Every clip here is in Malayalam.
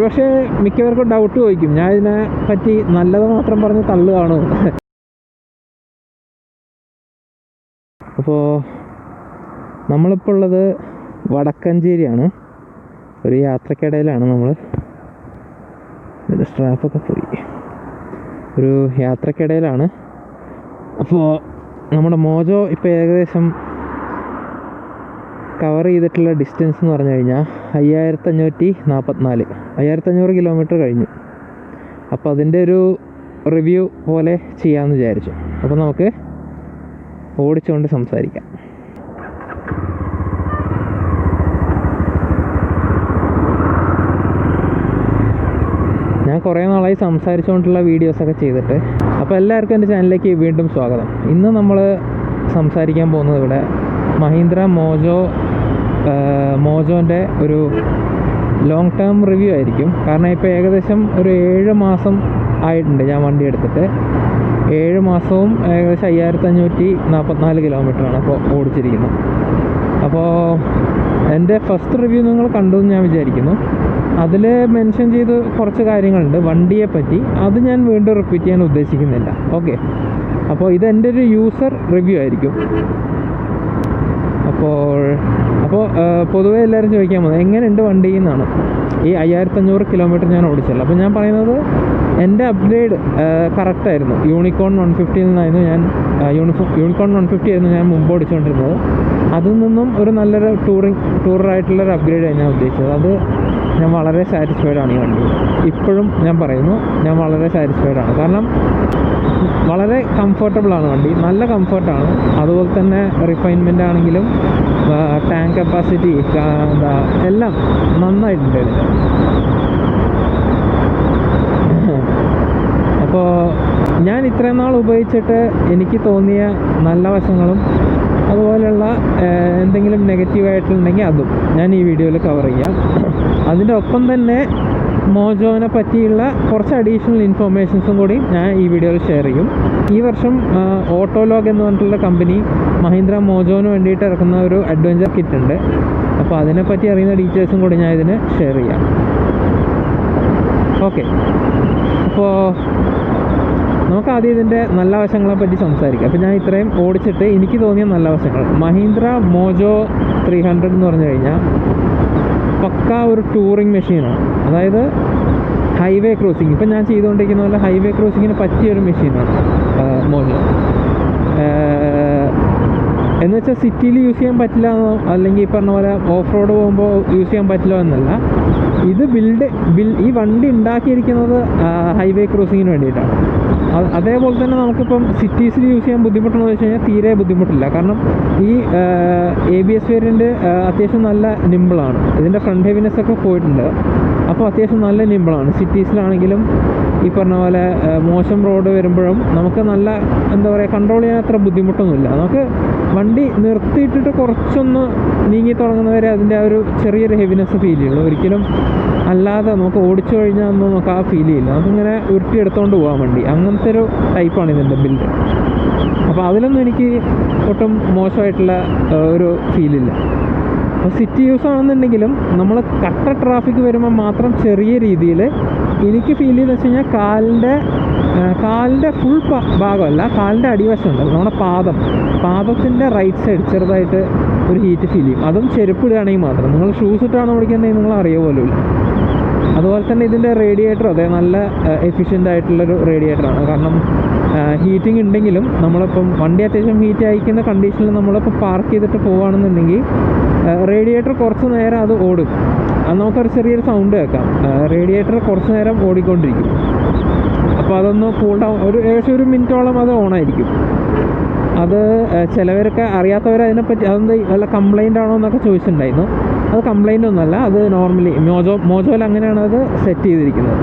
പക്ഷേ മിക്കവർക്കും ഡൗട്ട് ചോദിക്കും, ഞാൻ ഇതിനെ പറ്റി നല്ലത് മാത്രം പറഞ്ഞ് തള്ളുകയാണോ. അപ്പോൾ നമ്മളിപ്പോൾ ഉള്ളത് വടക്കഞ്ചേരിയാണ്. ഒരു യാത്രക്കിടയിലാണ് നമ്മൾ. സ്ട്രാപ്പൊക്കെ പോയി. ഒരു യാത്രക്കിടയിലാണ്. അപ്പോൾ നമ്മുടെ മോജോ ഇപ്പോൾ ഏകദേശം കവർ ചെയ്തിട്ടുള്ള ഡിസ്റ്റൻസ് എന്ന് പറഞ്ഞു കഴിഞ്ഞാൽ 5544, 5500 കിലോമീറ്റർ കഴിഞ്ഞു. അപ്പോൾ അതിൻ്റെ ഒരു റിവ്യൂ പോലെ ചെയ്യാമെന്ന് വിചാരിച്ചു. അപ്പോൾ നമുക്ക് ഓടിച്ചുകൊണ്ട് സംസാരിക്കാം. ഞാൻ കുറേ നാളായി സംസാരിച്ചുകൊണ്ടുള്ള വീഡിയോസൊക്കെ ചെയ്തിട്ട്. അപ്പോൾ എല്ലാവർക്കും എൻ്റെ ചാനലിലേക്ക് വീണ്ടും സ്വാഗതം. ഇന്ന് നമ്മൾ സംസാരിക്കാൻ പോകുന്നത് ഇവിടെ മഹീന്ദ്ര മോജോൻ്റെ ഒരു ലോങ് ടേം റിവ്യൂ ആയിരിക്കും. കാരണം ഇപ്പോൾ ഏകദേശം ഒരു 7 മാസം ആയിട്ടുണ്ട് ഞാൻ വണ്ടി എടുത്തിട്ട്. 7 മാസവും ഏകദേശം 5544 കിലോമീറ്ററാണ് അപ്പോൾ ഓടിച്ചിരിക്കുന്നത്. അപ്പോൾ എൻ്റെ ഫസ്റ്റ് റിവ്യൂ നിങ്ങൾ കണ്ടു എന്ന് ഞാൻ വിചാരിക്കുന്നു. അതിൽ മെൻഷൻ ചെയ്ത് കുറച്ച് കാര്യങ്ങളുണ്ട് വണ്ടിയെ പറ്റി. അത് ഞാൻ വീണ്ടും റിപ്പീറ്റ് ചെയ്യാൻ ഉദ്ദേശിക്കുന്നില്ല. ഓക്കെ, അപ്പോൾ ഇതെൻ്റെ ഒരു യൂസർ റിവ്യൂ ആയിരിക്കും. അപ്പോൾ പൊതുവേ എല്ലാവരും ചോദിക്കാൻ പോകുന്നത് എങ്ങനെയുണ്ട് വണ്ടി എന്നാണ്. ഈ 5500 കിലോമീറ്റർ ഞാൻ ഓടിച്ചുള്ളൂ. അപ്പോൾ ഞാൻ പറയുന്നത് എൻ്റെ അപ്ഗ്രേഡ് കറക്റ്റായിരുന്നു. യൂണിക്കോൺ 150 നിന്നായിരുന്നു ഞാൻ യൂണിക്കോൺ 150 ആയിരുന്നു ഞാൻ മുമ്പ് ഓടിച്ചുകൊണ്ടിരുന്നത്. അതിൽ നിന്നും ഒരു നല്ലൊരു ടൂറായിട്ടുള്ളൊരു അപ്ഗ്രേഡാണ് ഞാൻ ഉദ്ദേശിച്ചത്. അത് ഞാൻ വളരെ സാറ്റിസ്ഫൈഡാണ് ഈ വണ്ടി. ഇപ്പോഴും ഞാൻ പറയുന്നു, ഞാൻ വളരെ സാറ്റിസ്ഫൈഡാണ്. കാരണം വളരെ കംഫർട്ടബിളാണ് വണ്ടി, നല്ല കംഫർട്ടാണ്. അതുപോലെ തന്നെ റിഫൈൻമെൻ്റ് ആണെങ്കിലും ടാങ്ക് കപ്പാസിറ്റി എല്ലാം നന്നായിട്ടുണ്ട് ഇതിൽ. അപ്പോൾ ഞാൻ ഇത്രയും നാൾ ഉപയോഗിച്ചിട്ട് എനിക്ക് തോന്നിയ നല്ല വശങ്ങളും അതുപോലെയുള്ള എന്തെങ്കിലും നെഗറ്റീവായിട്ടുണ്ടെങ്കിൽ അതും ഞാൻ ഈ വീഡിയോയിൽ കവർ ചെയ്യാം. അതിൻ്റെ ഒപ്പം തന്നെ മോജോനെ പറ്റിയുള്ള കുറച്ച് അഡീഷണൽ ഇൻഫോർമേഷൻസും കൂടി ഞാൻ ഈ വീഡിയോയിൽ ഷെയർ ചെയ്യും. ഈ വർഷം ഓട്ടോലോഗ് എന്ന് പറഞ്ഞിട്ടുള്ള കമ്പനി മഹീന്ദ്ര മോജോന് വേണ്ടിയിട്ട് ഇറക്കുന്ന ഒരു അഡ്വഞ്ചർ കിറ്റ് ഉണ്ട്. അപ്പോൾ അതിനെപ്പറ്റി അറിയുന്ന ഡീറ്റെയിൽസും കൂടി ഞാൻ ഇതിന് ഷെയർ ചെയ്യാം. ഓക്കെ, അപ്പോൾ നമുക്ക് ആദ്യം ഇതിൻ്റെ നല്ല വശങ്ങളെ പറ്റി സംസാരിക്കാം. അപ്പോൾ ഞാൻ ഇത്രയും ഓടിച്ചിട്ട് എനിക്ക് തോന്നിയ നല്ല വശങ്ങൾ. മഹീന്ദ്ര മോജോ 300 എന്ന് പറഞ്ഞു കഴിഞ്ഞാൽ പക്ക ഒരു ടൂറിങ് മെഷീനാണ്. അതായത് ഹൈവേ ക്രോസിങ്, ഇപ്പം ഞാൻ ചെയ്തുകൊണ്ടിരിക്കുന്ന പോലെ ഹൈവേ ക്രോസിങ്ങിന് പറ്റിയൊരു മെഷീനാണ് മോജോ. എന്ന് വെച്ചാൽ സിറ്റിയിൽ യൂസ് ചെയ്യാൻ പറ്റില്ല എന്നോ അല്ലെങ്കിൽ ഈ പറഞ്ഞ പോലെ ഓഫ് റോഡ് പോകുമ്പോൾ യൂസ് ചെയ്യാൻ പറ്റില്ല എന്നല്ല. ഇത് ഈ വണ്ടി ഉണ്ടാക്കിയിരിക്കുന്നത് ഹൈവേ ക്രോസിങ്ങിന് വേണ്ടിയിട്ടാണ്. അതേപോലെ തന്നെ നമുക്കിപ്പം സിറ്റീസിൽ യൂസ് ചെയ്യാൻ ബുദ്ധിമുട്ടെന്ന് വെച്ച് കഴിഞ്ഞാൽ തീരെ ബുദ്ധിമുട്ടില്ല. കാരണം ഈ ABS വേരിയൻ്റ് അത്യാവശ്യം നല്ല നിമ്പിളാണ്. ഇതിൻ്റെ ഫ്രണ്ട് ഹെവിനെസ് ഒക്കെ പോയിട്ടുണ്ട്. അപ്പോൾ അത്യാവശ്യം നല്ല നിമ്പിളാണ്. സിറ്റീസിലാണെങ്കിലും ഈ പറഞ്ഞ പോലെ മോശം റോഡ് വരുമ്പോഴും നമുക്ക് നല്ല എന്താ പറയുക കൺട്രോൾ ചെയ്യാൻ അത്ര ബുദ്ധിമുട്ടൊന്നുമില്ല. നമുക്ക് വണ്ടി നിർത്തിയിട്ടിട്ട് കുറച്ചൊന്ന് നീങ്ങി തുടങ്ങുന്നവരെ അതിൻ്റെ ആ ഒരു ചെറിയൊരു ഹെവിനെസ് ഫീൽ ചെയ്യുള്ളൂ. ഒരിക്കലും അല്ലാതെ നമുക്ക് ഓടിച്ചു കഴിഞ്ഞാൽ ഒന്നും നമുക്ക് ആ ഫീൽ ചെയ്യില്ല. നമുക്കിങ്ങനെ ഉരുട്ടിയെടുത്തുകൊണ്ട് പോകാൻ വണ്ടി. അങ്ങനത്തെ ഒരു ടൈപ്പാണ് ഇതിൻ്റെ ബിൽഡ്. അപ്പോൾ അതിലൊന്നും എനിക്ക് ഒട്ടും മോശമായിട്ടുള്ള ഒരു ഫീലില്ല. അപ്പോൾ സിറ്റി യൂസ് ആണെന്നുണ്ടെങ്കിലും നമ്മൾ കട്ട ട്രാഫിക് വരുമ്പോൾ മാത്രം ചെറിയ രീതിയിൽ എനിക്ക് ഫീൽ ചെയ്തെന്ന് വെച്ച് കഴിഞ്ഞാൽ കാലിൻ്റെ ഫുൾ ഭാഗമല്ല, കാലിൻ്റെ അടിവശമുണ്ട് നമ്മുടെ പാദത്തിൻ്റെ റൈറ്റ് സൈഡ് ചെറുതായിട്ട് ഒരു ഹീറ്റ് ഫീൽ ചെയ്യും. അതും ചെരുപ്പ് ഇടുകയാണെങ്കിൽ മാത്രം. നിങ്ങൾ ഷൂസ് ഇട്ടാണ് ഓടിക്കുന്നത് നിങ്ങൾ അറിയ പോലും ഇല്ല. അതുപോലെ തന്നെ ഇതിൻ്റെ റേഡിയേറ്റർ അതെ നല്ല എഫിഷ്യൻ്റ് ആയിട്ടുള്ളൊരു റേഡിയേറ്ററാണ്. കാരണം ഹീറ്റിംഗ് ഉണ്ടെങ്കിലും നമ്മളിപ്പം വണ്ടി അത്യാവശ്യം ഹീറ്റ് അയക്കുന്ന കണ്ടീഷനിൽ നമ്മളിപ്പോൾ പാർക്ക് ചെയ്തിട്ട് പോവുകയാണെന്നുണ്ടെങ്കിൽ റേഡിയേറ്റർ കുറച്ച് നേരം അത് ഓടും. അത് നമുക്കൊരു ചെറിയൊരു സൗണ്ട് കേൾക്കാം. റേഡിയേറ്റർ കുറച്ച് നേരം ഓടിക്കൊണ്ടിരിക്കും. അപ്പോൾ അതൊന്ന് കൂൾ ഡൗൺ ഏകദേശം 1 മിനിറ്റോളം അത് ഓണായിരിക്കും. അത് ചിലവരൊക്കെ അറിയാത്തവർ അതിനെപ്പറ്റി അതെന്ത് വല്ല കംപ്ലൈൻ്റ് ആണോ എന്നൊക്കെ ചോദിച്ചിട്ടുണ്ടായിരുന്നു. അത് കംപ്ലൈൻ്റ് ഒന്നുമല്ല, അത് നോർമലി മോജോയിൽ അങ്ങനെയാണ് അത് സെറ്റ് ചെയ്തിരിക്കുന്നത്.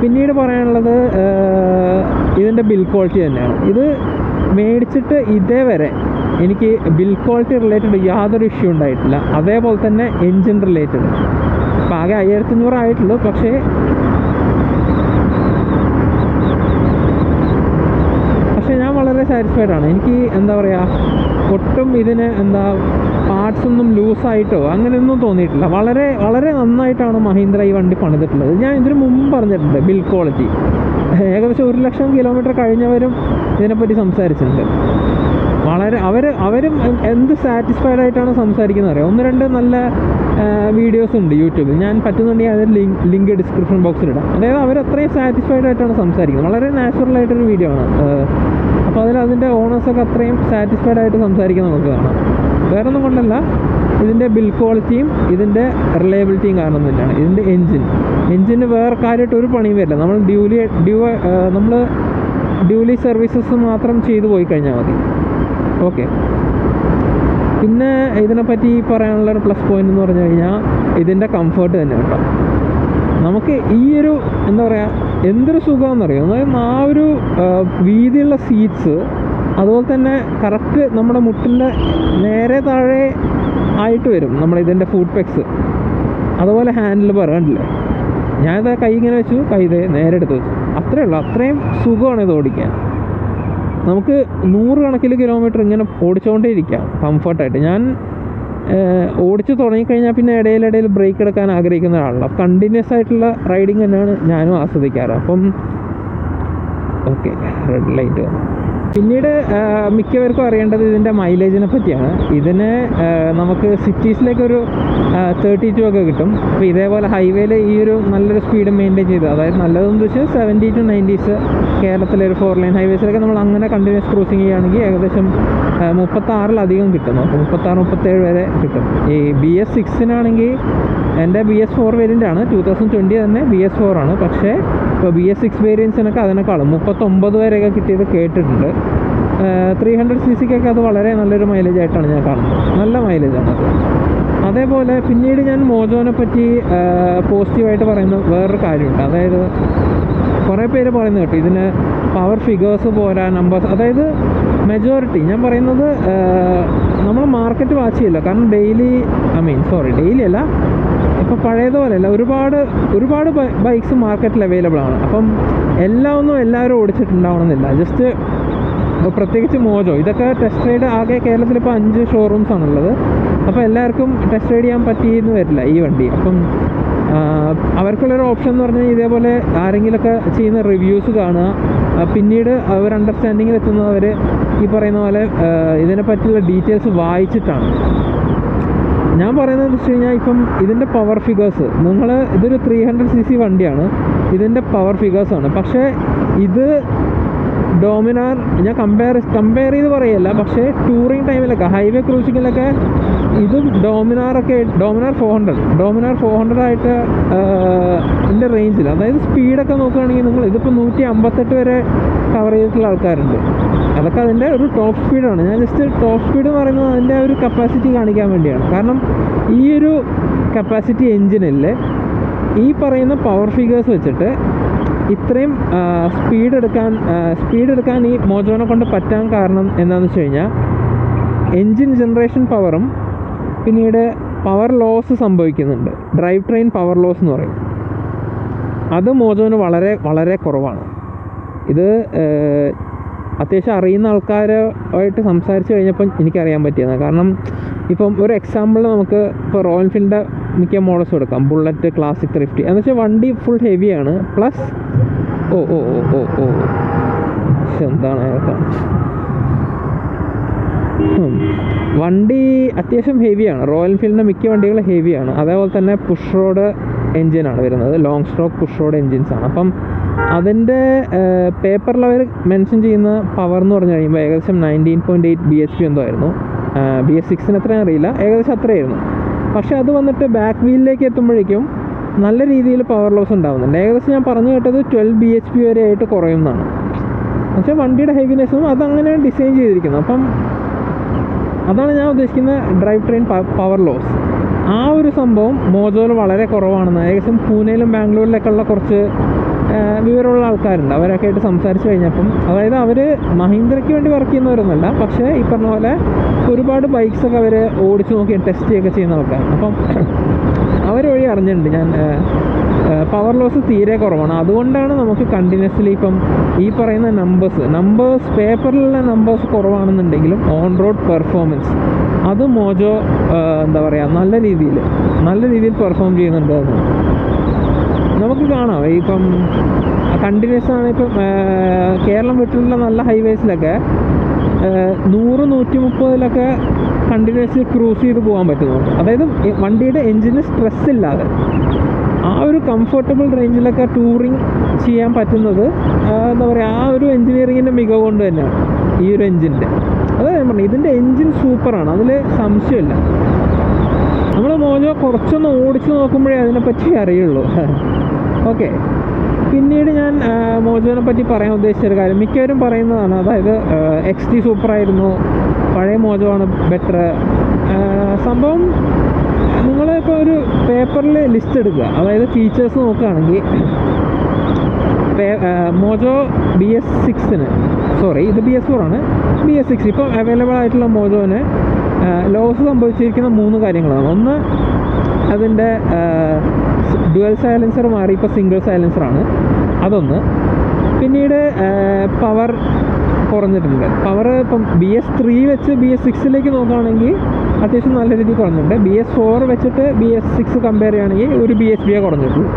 പിന്നീട് പറയാനുള്ളത് ഇതിൻ്റെ ബിൽ ക്വാളിറ്റി തന്നെയാണ്. ഇത് മേടിച്ചിട്ട് ഇതേവരെ എനിക്ക് ബിൽ ക്വാളിറ്റി റിലേറ്റഡ് യാതൊരു ഇഷ്യൂ ഉണ്ടായിട്ടില്ല. അതേപോലെ തന്നെ എൻജിൻ റിലേറ്റഡ് അപ്പോൾ ആകെ 5500 ആയിട്ടുള്ളൂ. പക്ഷേ ഞാൻ വളരെ സാറ്റിസ്ഫൈഡ് ആണ്. എനിക്ക് എന്താ പറയുക, ഒട്ടും ഇതിന് പാർട്സ് ഒന്നും ലൂസായിട്ടോ അങ്ങനെയൊന്നും തോന്നിയിട്ടില്ല. വളരെ വളരെ നന്നായിട്ടാണ് മഹീന്ദ്ര ഈ വണ്ടി പണിതിട്ടുള്ളത്. ഞാൻ ഇതിന് മുമ്പ് പറഞ്ഞിട്ടുണ്ട് ബിൽഡ് ക്വാളിറ്റി. ഏകദേശം 1,00,000 കിലോമീറ്റർ കഴിഞ്ഞവരും ഇതിനെപ്പറ്റി സംസാരിച്ചിട്ടുണ്ട്. വളരെ അവരും എന്ത് സാറ്റിസ്ഫൈഡ് ആയിട്ടാണ് സംസാരിക്കുന്നത് അറിയാം. 1-2 നല്ല വീഡിയോസ് ഉണ്ട് യൂട്യൂബിൽ. ഞാൻ പറ്റുന്നുണ്ടെങ്കിൽ അതിൽ ലിങ്ക് ഡിസ്ക്രിപ്ഷൻ ബോക്സിലിടാം. അതായത് അവരത്രയും സാറ്റിസ്ഫൈഡ് ആയിട്ടാണ് സംസാരിക്കുന്നത്. വളരെ നാച്ചുറൽ ആയിട്ടൊരു വീഡിയോ ആണ്. അപ്പോൾ അതിൻ്റെ ഓണേഴ്സൊക്കെ അത്രയും സാറ്റിസ്ഫൈഡ് ആയിട്ട് സംസാരിക്കുന്നത് നമുക്ക് കാണാം. വേറെ ഒന്നും കൊണ്ടല്ല, ഇതിൻ്റെ ബിൽഡ് ക്വാളിറ്റിയും ഇതിൻ്റെ റിലയബിലിറ്റിയും കാരണം തന്നെയാണ്. ഇതിൻ്റെ എൻജിന് വേറെ കാര്യമായിട്ട് ഒരു പണിയും വരില്ല. നമ്മൾ ഡ്യൂലി സർവീസസ് മാത്രം ചെയ്തു പോയി കഴിഞ്ഞാൽ മതി. ഓക്കെ. പിന്നെ ഇതിനെപ്പറ്റി പറയാനുള്ളൊരു പ്ലസ് പോയിന്റ് എന്ന് പറഞ്ഞു കഴിഞ്ഞാൽ ഇതിൻ്റെ കംഫർട്ട് തന്നെ കേട്ടോ. നമുക്ക് ഈ ഒരു എന്താ പറയുക, എന്തൊരു സുഖമാണെന്നറിയാം. അതായത് ആ ഒരു വീതിയുള്ള സീറ്റ്സ്, അതുപോലെ തന്നെ കറക്റ്റ് നമ്മുടെ മുട്ടിൻ്റെ നേരെ താഴെ ആയിട്ട് വരും നമ്മളിതിൻ്റെ ഫുഡ് പെക്സ്. അതുപോലെ ഹാൻഡിൽ കണ്ടില്ലേ, ഞാനിത് കൈ ഇങ്ങനെ വെച്ചു, കൈ ഇതേ നേരെ എടുത്ത് വെച്ചു, അത്രയേ ഉള്ളൂ. അത്രയും സുഖമാണ് ഇത് ഓടിക്കാൻ. നമുക്ക് 100 കണക്കിന് കിലോമീറ്റർ ഇങ്ങനെ ഓടിച്ചുകൊണ്ടേ ഇരിക്കാം കംഫർട്ടായിട്ട്. ഞാൻ ഓടിച്ച് തുടങ്ങിക്കഴിഞ്ഞാൽ പിന്നെ ഇടയിൽ ബ്രേക്ക് എടുക്കാൻ ആഗ്രഹിക്കുന്ന ഒരാളാണ്. കണ്ടിന്യൂസ് ആയിട്ടുള്ള റൈഡിങ് തന്നെയാണ് ഞാനും ആസ്വദിക്കാറ്. അപ്പം ഓക്കെ, റെഡ് ലൈറ്റ് വന്നു. പിന്നീട് മിക്കവർക്കും അറിയേണ്ടത് ഇതിൻ്റെ മൈലേജിനെ പറ്റിയാണ്. ഇതിന് നമുക്ക് സിറ്റീസിലേക്കൊരു 32 ഒക്കെ കിട്ടും. അപ്പോൾ ഇതേപോലെ ഹൈവേയിൽ ഈ ഒരു നല്ലൊരു സ്പീഡ് മെയിൻറ്റെയിൻ ചെയ്ത്, അതായത് നല്ലതെന്ന് വെച്ചാൽ 70 to 90s കേരളത്തിലെ ഒരു 4 ലൈൻ ഹൈവേസിലൊക്കെ നമ്മൾ അങ്ങനെ കണ്ടിന്യൂസ് ക്രൂസിങ് ചെയ്യുകയാണെങ്കിൽ ഏകദേശം 36-ലധികം കിട്ടും. അപ്പോൾ 36-37 വരെ കിട്ടും. ഈ BS6-നാണെങ്കിൽ എൻ്റെ BS4 വേരിയൻ്റ് ആണ്, 2020 തന്നെ BS4 ആണ്. പക്ഷേ ഇപ്പോൾ BS6 വേരിയൻസിനൊക്കെ അതിനേക്കാളും 39 വരെയൊക്കെ കിട്ടിയത് കേട്ടിട്ടുണ്ട്. 300cc-ക്കൊക്കെ അത് വളരെ നല്ലൊരു മൈലേജ് ആയിട്ടാണ് ഞാൻ കാണുന്നത്. നല്ല മൈലേജാണ് അത്. അതേപോലെ പിന്നീട് ഞാൻ മോജോനെ പറ്റി പോസിറ്റീവായിട്ട് പറയുന്ന വേറൊരു കാര്യമുണ്ട്. അതായത് കുറേ പേര് പറയുന്നത് കേട്ടോ, ഇതിന് പവർ ഫിഗേഴ്സ് പോരാ, നമ്പേഴ്സ്. അതായത് മെജോറിറ്റി ഞാൻ പറയുന്നത് നമ്മൾ മാർക്കറ്റ് വാച്ച് ചെയ്യില്ല. കാരണം ഡെയിലി അല്ല, ഇപ്പോൾ പഴയതുപോലെയല്ല, ഒരുപാട് ബൈക്സ് മാർക്കറ്റിൽ അവൈലബിൾ ആണ്. അപ്പം എല്ലാവരും ഓടിച്ചിട്ടുണ്ടാവണമെന്നില്ല. ജസ്റ്റ് പ്രത്യേകിച്ച് മോജോ ഇതൊക്കെ ടെസ്റ്റ് റൈഡ് ആകെ കേരളത്തിൽ ഇപ്പോൾ 5 ഷോറൂംസ് ആണുള്ളത്. അപ്പോൾ എല്ലാവർക്കും ടെസ്റ്റ് റൈഡ് ചെയ്യാൻ പറ്റിയെന്ന് വരില്ല ഈ വണ്ടി. അപ്പം അവർക്കുള്ളൊരു ഓപ്ഷൻ എന്ന് പറഞ്ഞാൽ ഇതേപോലെ ആരെങ്കിലുമൊക്കെ ചെയ്യുന്ന റിവ്യൂസ് കാണുക, പിന്നീട് അവർ അണ്ടർസ്റ്റാൻഡിങ്ങിൽ എത്തുന്നവർ ഈ പറയുന്ന പോലെ ഇതിനെപ്പറ്റിയുള്ള ഡീറ്റെയിൽസ് വായിച്ചിട്ടാണ്. ഞാൻ പറയുന്നത് വെച്ച് കഴിഞ്ഞാൽ, ഇപ്പം ഇതിൻ്റെ പവർ ഫിഗേഴ്സ് ഇതൊരു 300cc വണ്ടിയാണ്, ഇതിൻ്റെ പവർ ഫിഗേഴ്സാണ്. പക്ഷേ ഇത് ഡോമിനാർ ഞാൻ കമ്പയർ ചെയ്ത് പറയല്ല, പക്ഷേ ടൂറിങ് ടൈമിലൊക്കെ ഹൈവേ ക്രൂസിങ്ങിലൊക്കെ ഇതും ഡോമിനാർ 400 ആയിട്ട് ഇതിൻ്റെ റേഞ്ചിൽ, അതായത് സ്പീഡൊക്കെ നോക്കുകയാണെങ്കിൽ നിങ്ങൾ ഇതിപ്പോൾ 158 വരെ കവർ ചെയ്തിട്ടുള്ള ആൾക്കാരുണ്ട്. അതൊക്കെ അതിൻ്റെ ഒരു ടോപ്പ് സ്പീഡാണ്. ഞാൻ ജസ്റ്റ് ടോപ്പ് സ്പീഡ് എന്ന് പറയുന്നത് അതിൻ്റെ ഒരു കപ്പാസിറ്റി കാണിക്കാൻ വേണ്ടിയാണ്. കാരണം ഈ ഒരു കപ്പാസിറ്റി എൻജിനിൽ ഈ പറയുന്ന പവർ ഫിഗേഴ്സ് വെച്ചിട്ട് ഇത്രയും സ്പീഡ് എടുക്കാൻ ഈ മോജോനെ കൊണ്ട് പറ്റാൻ കാരണം എന്താണെന്ന് വെച്ച് കഴിഞ്ഞാൽ, എൻജിൻ ജനറേഷൻ പവറും പിന്നീട് പവർ ലോസ് സംഭവിക്കുന്നുണ്ട്. ഡ്രൈവ് ട്രെയിൻ പവർ ലോസ് എന്ന് പറയും. അത് മോജോന് വളരെ വളരെ കുറവാണ്. ഇത് അത്യാവശ്യം അറിയുന്ന ആൾക്കാരുമായിട്ട് സംസാരിച്ച് കഴിഞ്ഞപ്പോൾ എനിക്കറിയാൻ പറ്റിയതാണ്. കാരണം ഇപ്പം ഒരു എക്സാമ്പിൾ നമുക്ക് ഇപ്പോൾ റോയൽ എൻഫീൽഡിൻ്റെ മിക്ക മോഡൽസ് എടുക്കാം. ബുള്ളറ്റ്, ക്ലാസിക്, ത്രിഫ്റ്റ് എന്ന് വെച്ചാൽ വണ്ടി ഫുൾ ഹെവിയാണ്. പ്ലസ് എന്താണ് വണ്ടി അത്യാവശ്യം ഹെവിയാണ്. റോയൽ എൻഫീൽഡിൻ്റെ മിക്ക വണ്ടികൾ ഹെവിയാണ്. അതേപോലെ തന്നെ പുഷ് റോഡ് എൻജിനാണ് വരുന്നത്. ലോങ് സ്ട്രോക്ക് പുഷ് റോഡ് എൻജിൻസാണ്. അപ്പം അതിൻ്റെ പേപ്പറിൽ അവർ മെൻഷൻ ചെയ്യുന്ന പവർ എന്ന് പറഞ്ഞു കഴിയുമ്പോൾ ഏകദേശം 19.8 bhp എന്തോ ആയിരുന്നു. BS6-ന് എത്രയും അറിയില്ല, ഏകദേശം അത്രയായിരുന്നു. പക്ഷേ അത് വന്നിട്ട് ബാക്ക് വീലിലേക്ക് എത്തുമ്പോഴേക്കും നല്ല രീതിയിൽ പവർ ലോസ് ഉണ്ടാകുന്നുണ്ട്. ഏകദേശം ഞാൻ പറഞ്ഞു കേട്ടത് 12 bhp വരെ ആയിട്ട് കുറയുന്നതാണ്. പക്ഷേ വണ്ടിയുടെ ഹെവിനെസ്സും അതങ്ങനെ ഡിസൈൻ ചെയ്തിരിക്കുന്നു. അപ്പം അതാണ് ഞാൻ ഉദ്ദേശിക്കുന്ന ഡ്രൈവ് ട്രെയിൻ പവർ ലോസ്. ആ ഒരു സംഭവം മോജോയിൽ വളരെ കുറവാണെന്ന് ഏകദേശം പൂനെയിലും ബാംഗ്ലൂരിലൊക്കെയുള്ള കുറച്ച് വിവരമുള്ള ആൾക്കാരുണ്ട്. അവരൊക്കെ ആയിട്ട് സംസാരിച്ച് കഴിഞ്ഞപ്പം, അതായത് അവർ മഹീന്ദ്രയ്ക്ക് വേണ്ടി വർക്ക് ചെയ്യുന്നവരൊന്നുമല്ല, പക്ഷേ ഈ പറഞ്ഞ പോലെ ഒരുപാട് ബൈക്സൊക്കെ അവർ ഓടിച്ച് നോക്കി ടെസ്റ്റ് ചെയ്യുകയൊക്കെ ചെയ്യുന്ന ആൾക്കാരാണ്. അപ്പം അവർ വഴി അറിഞ്ഞിട്ടുണ്ട് ഞാൻ പവർ ലോസ് തീരെ കുറവാണ്. അതുകൊണ്ടാണ് നമുക്ക് കണ്ടിന്യൂസ്ലി ഇപ്പം ഈ പറയുന്ന നമ്പേഴ്സ് പേപ്പറിലുള്ള നമ്പേഴ്സ് കുറവാണെന്നുണ്ടെങ്കിലും ഓൺ റോഡ് പെർഫോമൻസ് അത് മോജോ എന്താ പറയുക നല്ല രീതിയിൽ പെർഫോം ചെയ്യുന്നുണ്ട് എന്ന് നമുക്ക് കാണാം. ഇപ്പം കണ്ടിന്യൂസ് ആണ്. ഇപ്പം കേരളം വിട്ടുള്ള നല്ല ഹൈവേസിലൊക്കെ 100-130 കണ്ടിന്യൂസ്ലി ക്രൂസ് ചെയ്ത് പോകാൻ പറ്റുന്നുണ്ട്. അതായത് വണ്ടിയുടെ എൻജിന് സ്ട്രെസ് ഇല്ലാതെ ആ ഒരു കംഫർട്ടബിൾ റേഞ്ചിലൊക്കെ ടൂറിങ് ചെയ്യാൻ പറ്റുന്നത് എന്താ പറയുക ആ ഒരു എൻജിനീയറിങ്ങിൻ്റെ മികവ് കൊണ്ട് തന്നെയാണ് ഈ ഒരു എൻജിൻ്റെ. അതായത് ഞാൻ പറഞ്ഞു ഇതിൻ്റെ എൻജിൻ സൂപ്പറാണ്, അതിൽ സംശയമില്ല. നമ്മൾ മോജോ കുറച്ചൊന്ന് ഓടിച്ച് നോക്കുമ്പോഴേ അതിനെപ്പറ്റി അറിയുള്ളൂ. ഓക്കെ, പിന്നീട് ഞാൻ മോജോനെ പറ്റി പറയാൻ ഉദ്ദേശിച്ചൊരു കാര്യം മിക്കവരും പറയുന്നതാണ്. അതായത് XT സൂപ്പറായിരുന്നു, പഴയ മോജോ ആണ് ബെറ്റർ. സംഭവം നിങ്ങളിപ്പോൾ ഒരു പേപ്പറിൽ ലിസ്റ്റ് എടുക്കുക, അതായത് ഫീച്ചേഴ്സ് നോക്കുകയാണെങ്കിൽ മോജോ BS6-ന് ഇത് BS4 ആണ്. BS6 ഇപ്പോൾ അവൈലബിൾ ആയിട്ടുള്ള മോജോന് ലോസ് സംഭവിച്ചിരിക്കുന്ന 3 കാര്യങ്ങളാണ്. ഒന്ന്, അതിൻ്റെ ഡുവൽ സൈലൻസർ മാറി ഇപ്പോൾ സിംഗിൾ സൈലൻസറാണ്, അതൊന്ന്. പിന്നീട് പവർ കുറഞ്ഞിട്ടുണ്ട്. പവർ ഇപ്പം BS3 വെച്ച് BS6-ലേക്ക് നോക്കുകയാണെങ്കിൽ അത്യാവശ്യം നല്ല രീതിയിൽ കുറഞ്ഞിട്ടുണ്ട്. BS4 വെച്ചിട്ട് BS6 കമ്പയർ ചെയ്യുകയാണെങ്കിൽ ഒരു BHP കുറഞ്ഞിട്ടുള്ളൂ.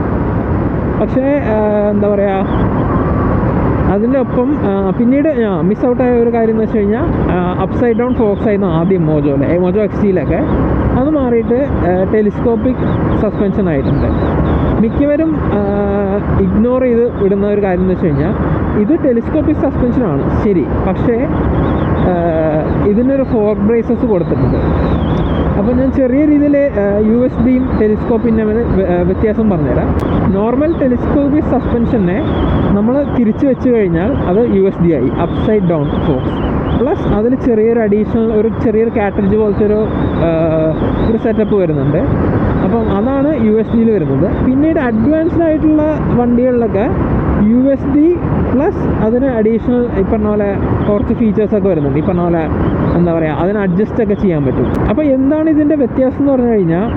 പക്ഷേ എന്താ പറയുക അതിൻ്റെ ഒപ്പം പിന്നീട് മിസ് ഔട്ടായ ഒരു കാര്യം എന്ന് വെച്ച് കഴിഞ്ഞാൽ അപ്സൈഡ് ഡൗൺ ഫോക്സ് ആയിരുന്നു ആദ്യം മോജോ XT-ലൊക്കെ. അത് മാറിയിട്ട് ടെലിസ്കോപ്പിക് സസ്പെൻഷൻ ആയിട്ടുണ്ട്. മിക്കവരും ഇഗ്നോർ ചെയ്ത് വിടുന്ന ഒരു കാര്യം എന്ന് വെച്ച് കഴിഞ്ഞാൽ ഇത് ടെലിസ്കോപ്പിക് സസ്പെൻഷനാണ് ശരി, പക്ഷേ ഇതിനൊരു ഫോർക്ക് ബ്രേസസ് കൊടുത്തിട്ടുണ്ട്. അപ്പോൾ ഞാൻ ചെറിയ രീതിയിൽ USB-യും ടെലിസ്കോപ്പിൻ്റെ വ്യത്യാസം പറഞ്ഞുതരാം. നോർമൽ ടെലിസ്കോപ്പിക് സസ്പെൻഷനെ നമ്മൾ തിരിച്ചു വെച്ച് കഴിഞ്ഞാൽ അത് USD ആയി, അപ്സൈഡ് ഡൗൺ ഫോക്സ്. പ്ലസ് അതിൽ ചെറിയൊരു കാറ്ററിജ് പോലത്തെ ഒരു സെറ്റപ്പ് വരുന്നുണ്ട്. അപ്പം അതാണ് USD-യിൽ വരുന്നത്. പിന്നീട് അഡ്വാൻസ്ഡ് ആയിട്ടുള്ള വണ്ടികളിലൊക്കെ USD പ്ലസ് അതിന് അഡീഷണൽ ഈ പറഞ്ഞ പോലെ കുറച്ച് ഫീച്ചേഴ്സൊക്കെ വരുന്നുണ്ട്. ഈ പറഞ്ഞ പോലെ എന്താ പറയുക അതിന് അഡ്ജസ്റ്റ് ഒക്കെ ചെയ്യാൻ പറ്റും. അപ്പോൾ എന്താണ് ഇതിൻ്റെ വ്യത്യാസം എന്ന് പറഞ്ഞു കഴിഞ്ഞാൽ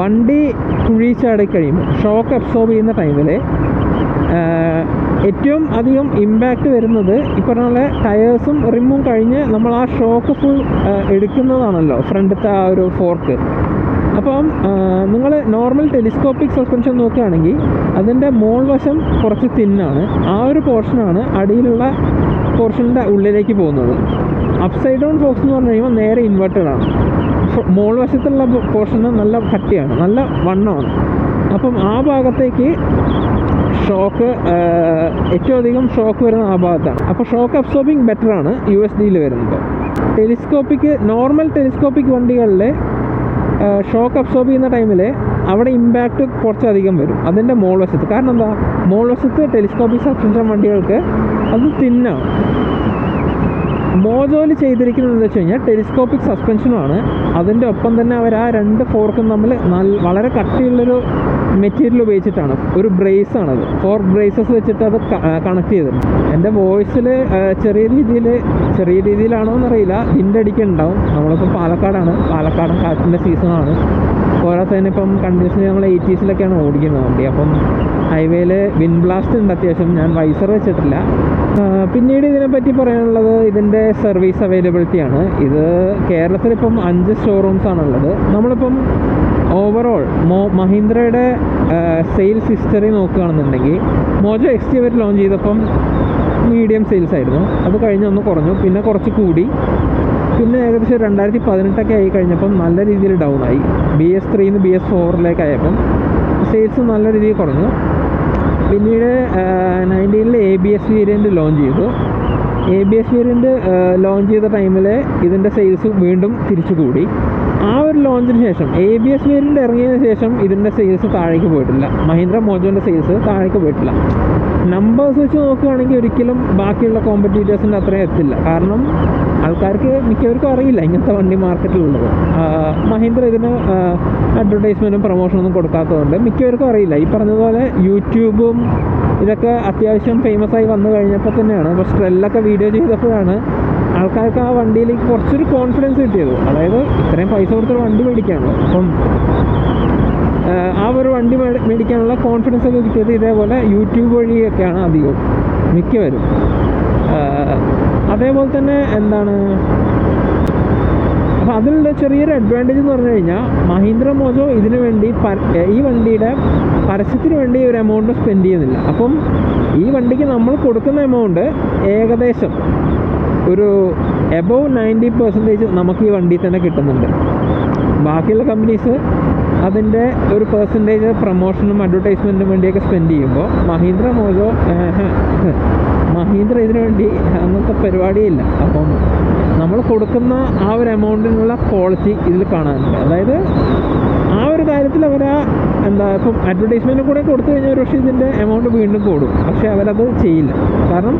വണ്ടി കുഴി ചാടി കഴിയുമ്പോൾ ഷോക്ക് അബ്സോർബ് ചെയ്യുന്ന ടൈമിൽ ഏറ്റവും അധികം ഇമ്പാക്റ്റ് വരുന്നത് ഈ പറഞ്ഞ പോലെ ടയേഴ്സും റിമ്മും കഴിഞ്ഞ് നമ്മൾ ആ ഷോക്ക് ഫുൾ എടുക്കുന്നതാണല്ലോ ഫ്രണ്ടത്തെ ആ ഒരു ഫോർക്ക്. അപ്പം നിങ്ങൾ നോർമൽ ടെലിസ്കോപ്പിക് സസ്പെൻഷൻ നോക്കുകയാണെങ്കിൽ അതിൻ്റെ മോൾ വശം കുറച്ച് തിന്നാണ്, ആ ഒരു പോർഷനാണ് അടിയിലുള്ള പോർഷൻ്റെ ഉള്ളിലേക്ക് പോകുന്നത്. അപ്സൈഡ് ഡൗൺ ഫോക്സ് എന്ന് പറഞ്ഞു കഴിയുമ്പോൾ നേരെ ഇൻവെർട്ടഡ് ആണ്. മോൾ വശത്തുള്ള പോർഷന് നല്ല കട്ടിയാണ്, നല്ല വണ്ണമാണ്. അപ്പം ആ ഭാഗത്തേക്ക് ഷോക്ക് ഏറ്റവും അധികം ഷോക്ക് വരുന്ന ആ ഭാഗത്താണ്. അപ്പോൾ ഷോക്ക് അബ്സോർബിങ് ബെറ്ററാണ് USD-യിൽ വരുന്നത്. നോർമൽ ടെലിസ്കോപ്പിക് വണ്ടികളിൽ ഷോക്ക് അബ്സോർബ് ചെയ്യുന്ന ടൈമിൽ അവിടെ ഇമ്പാക്റ്റ് കുറച്ചധികം വരും അതിൻ്റെ മോൾ വശത്ത്. കാരണം എന്താ, മോൾ വശത്ത് ടെലിസ്കോപ്പിക് സസ്പെൻഷൻ വണ്ടികൾക്ക് അത് തിന്നാണ്. മോജോയിൽ ചെയ്തിരിക്കുന്നത് എന്ന് വെച്ച് കഴിഞ്ഞാൽ ടെലിസ്കോപ്പിക് സസ്പെൻഷനുമാണ്, അതിൻ്റെ ഒപ്പം തന്നെ അവർ ആ 2 ഫോർക്കും തമ്മിൽ വളരെ കട്ടിയുള്ളൊരു മെറ്റീരിയൽ ഉപയോഗിച്ചിട്ടാണ്, ഒരു ബ്രേസാണത്, ഫോർക്ക് ബ്രേസസ് വെച്ചിട്ട് അത് കണക്ട് ചെയ്തിട്ടുണ്ട്. എൻ്റെ വോയിസിൽ ചെറിയ രീതിയിലാണോ എന്നറിയില്ല, വിൻഡ് അടിക്കുന്നുണ്ടാവും. നമ്മളിപ്പോൾ പാലക്കാടൻ കാറ്റിൻ്റെ സീസണാണ്. പോരാത്തതിന് ഇപ്പം കണ്ടീഷനിൽ നമ്മൾ 80s-ലൊക്കെയാണ് ഓടിക്കുന്നത് വണ്ടി. അപ്പം ഹൈവേയിൽ വിൻഡ് ബ്ലാസ്റ്റ് ഉണ്ട് അത്യാവശ്യം. ഞാൻ വൈസർ വെച്ചിട്ടില്ല. പിന്നീട് ഇതിനെപ്പറ്റി പറയാനുള്ളത് ഇതിൻ്റെ സർവീസ് അവൈലബിലിറ്റിയാണ്. ഇത് കേരളത്തിലിപ്പം 5 ഷോറൂംസ് ആണുള്ളത്. നമ്മളിപ്പം ഓവറോൾ മഹീന്ദ്രയുടെ സെയിൽസ് ഹിസ്റ്ററി നോക്കുകയാണെന്നുണ്ടെങ്കിൽ മോജോ XT അവർ ലോഞ്ച് ചെയ്തപ്പം മീഡിയം സെയിൽസ് ആയിരുന്നു, അത് കഴിഞ്ഞൊന്ന് കുറഞ്ഞു, പിന്നെ കുറച്ച് കൂടി, പിന്നെ ഏകദേശം 2018 ആയി കഴിഞ്ഞപ്പം നല്ല രീതിയിൽ ഡൗൺ ആയി. BS3-ന്ന് BS4-ലേക്ക് ആയപ്പം സെയിൽസ് നല്ല രീതിയിൽ കുറഞ്ഞു. പിന്നീട് 19-ൽ ABS വേരിയൻറ്റ് ലോഞ്ച് ചെയ്തു. ABS വേരിയൻറ്റ് ലോഞ്ച് ചെയ്ത ടൈമിൽ ഇതിൻ്റെ സെയിൽസ് വീണ്ടും തിരിച്ചു കൂടി. ആ ഒരു ലോഞ്ചിന് ശേഷം ABS വേരിയൻറ്റ് ഇറങ്ങിയതിന് ശേഷം ഇതിൻ്റെ സെയിൽസ് താഴേക്ക് പോയിട്ടില്ല. മഹീന്ദ്ര മോജോൻ്റെ സെയിൽസ് താഴേക്ക് പോയിട്ടില്ല. നമ്പേഴ്സ് വെച്ച് നോക്കുകയാണെങ്കിൽ ഒരിക്കലും ബാക്കിയുള്ള കോമ്പറ്റീറ്റേഴ്സിൻ്റെ അത്രയും എത്തില്ല. കാരണം ആൾക്കാർക്ക് മിക്കവർക്കും അറിയില്ല ഇങ്ങനത്തെ വണ്ടി മാർക്കറ്റിലുള്ളത്. മഹീന്ദ്ര ഇതിന് അഡ്വർടൈസ്മെൻറ്റും പ്രൊമോഷനൊന്നും കൊടുക്കാത്തതുകൊണ്ട് മിക്കവർക്കും അറിയില്ല. ഈ പറഞ്ഞതുപോലെ യൂട്യൂബും ഇതൊക്കെ അത്യാവശ്യം ഫേമസ് ആയി വന്നു കഴിഞ്ഞപ്പോൾ തന്നെയാണ്, ഇപ്പോൾ സ്ട്രെല്ലൊക്കെ വീഡിയോ ചെയ്തപ്പോഴാണ് ആൾക്കാർക്ക് ആ വണ്ടിയിലേക്ക് കുറച്ചൊരു കോൺഫിഡൻസ് കിട്ടിയത്. അതായത് ഇത്രയും പൈസ കൊടുത്തൊരു വണ്ടി മേടിക്കുകയാണല്ലോ. അപ്പം ആ ഒരു വണ്ടി മേടിക്കാനുള്ള കോൺഫിഡൻസ് ഒക്കെ കിട്ടിയത് ഇതേപോലെ യൂട്യൂബ് വഴിയൊക്കെയാണ് അധികവും മിക്കവരും. അതേപോലെ തന്നെ എന്താണ്, അപ്പോൾ അതിലുള്ള ചെറിയൊരു അഡ്വാൻറ്റേജ് എന്ന് പറഞ്ഞു കഴിഞ്ഞാൽ മഹീന്ദ്ര മോജോ ഇതിനു വേണ്ടി ഈ വണ്ടിയുടെ പരസ്യത്തിന് വേണ്ടി ഒരു എമൗണ്ട് സ്പെൻഡ് ചെയ്യുന്നില്ല. അപ്പം ഈ വണ്ടിക്ക് നമ്മൾ കൊടുക്കുന്ന എമൗണ്ട് ഏകദേശം ഒരു എബവ് 90% നമുക്ക് ഈ വണ്ടിയിൽ തന്നെ കിട്ടുന്നുണ്ട്. ബാക്കിയുള്ള കമ്പനീസ് അതിൻ്റെ ഒരു പെർസെൻറ്റേജ് പ്രൊമോഷനും അഡ്വർടൈസ്മെൻറ്റിനും വേണ്ടിയൊക്കെ സ്പെൻഡ് ചെയ്യുമ്പോൾ മഹീന്ദ്ര ഇതിനു വേണ്ടി അങ്ങനത്തെ പരിപാടിയില്ല. അപ്പം നമ്മൾ കൊടുക്കുന്ന ആ ഒരു എമൗണ്ടിനുള്ള ക്വാളിറ്റി ഇതിൽ കാണാനുണ്ട്. അതായത് ആ ഒരു കാര്യത്തിൽ ഇപ്പം അഡ്വർടൈസ്മെൻറ്റും കൂടെ കൊടുത്തു കഴിഞ്ഞാൽ ഒരു പക്ഷേ ഇതിൻ്റെ എമൗണ്ട് വീണ്ടും കൂടും. പക്ഷേ അവരത് ചെയ്യില്ല. കാരണം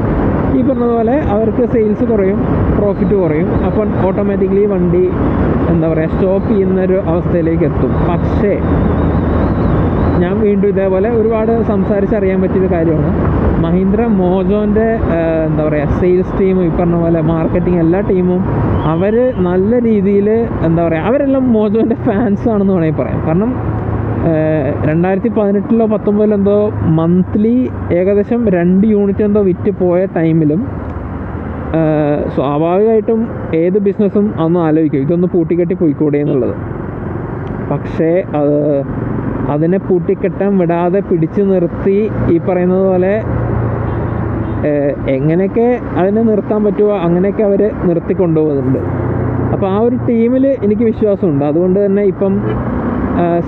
ഈ പറഞ്ഞതുപോലെ അവർക്ക് സെയിൽസ് കുറയും, പ്രോഫിറ്റ് കുറയും. അപ്പം ഓട്ടോമാറ്റിക്കലി വണ്ടി സ്റ്റോപ്പ് ചെയ്യുന്നൊരു അവസ്ഥയിലേക്ക് എത്തും. പക്ഷേ ഞാൻ വീണ്ടും ഇതേപോലെ ഒരുപാട് സംസാരിച്ചറിയാൻ പറ്റിയൊരു കാര്യമാണ്, മഹീന്ദ്ര മോജോൻ്റെ സെയിൽസ് ടീം, ഈ പറഞ്ഞ പോലെ മാർക്കറ്റിംഗ് എല്ലാ ടീമും അവർ നല്ല രീതിയിൽ അവരെല്ലാം മോജോൻ്റെ ഫാൻസ് ആണെന്ന് വേണമെങ്കിൽ പറയാം. കാരണം 2018-ലോ 2019-ലോ എന്തോ മന്ത്ലി ഏകദേശം 2 യൂണിറ്റ് എന്തോ വിറ്റ് പോയ ടൈമിലും സ്വാഭാവികമായിട്ടും ഏത് ബിസിനസ്സും അതൊന്നും ആലോചിക്കും, ഇതൊന്ന് പൂട്ടിക്കെട്ടി പോയിക്കൂടെ എന്നുള്ളത്. പക്ഷേ അതിനെ പൂട്ടിക്കെട്ടാൻ വിടാതെ പിടിച്ചു നിർത്തി ഈ പറയുന്നത് പോലെ എങ്ങനെയൊക്കെ അതിനെ നിർത്താൻ പറ്റുമോ അങ്ങനെയൊക്കെ അവർ നിർത്തിക്കൊണ്ടുപോകുന്നുണ്ട്. അപ്പോൾ ആ ഒരു ടീമിൽ എനിക്ക് വിശ്വാസമുണ്ട്. അതുകൊണ്ട് തന്നെ ഇപ്പം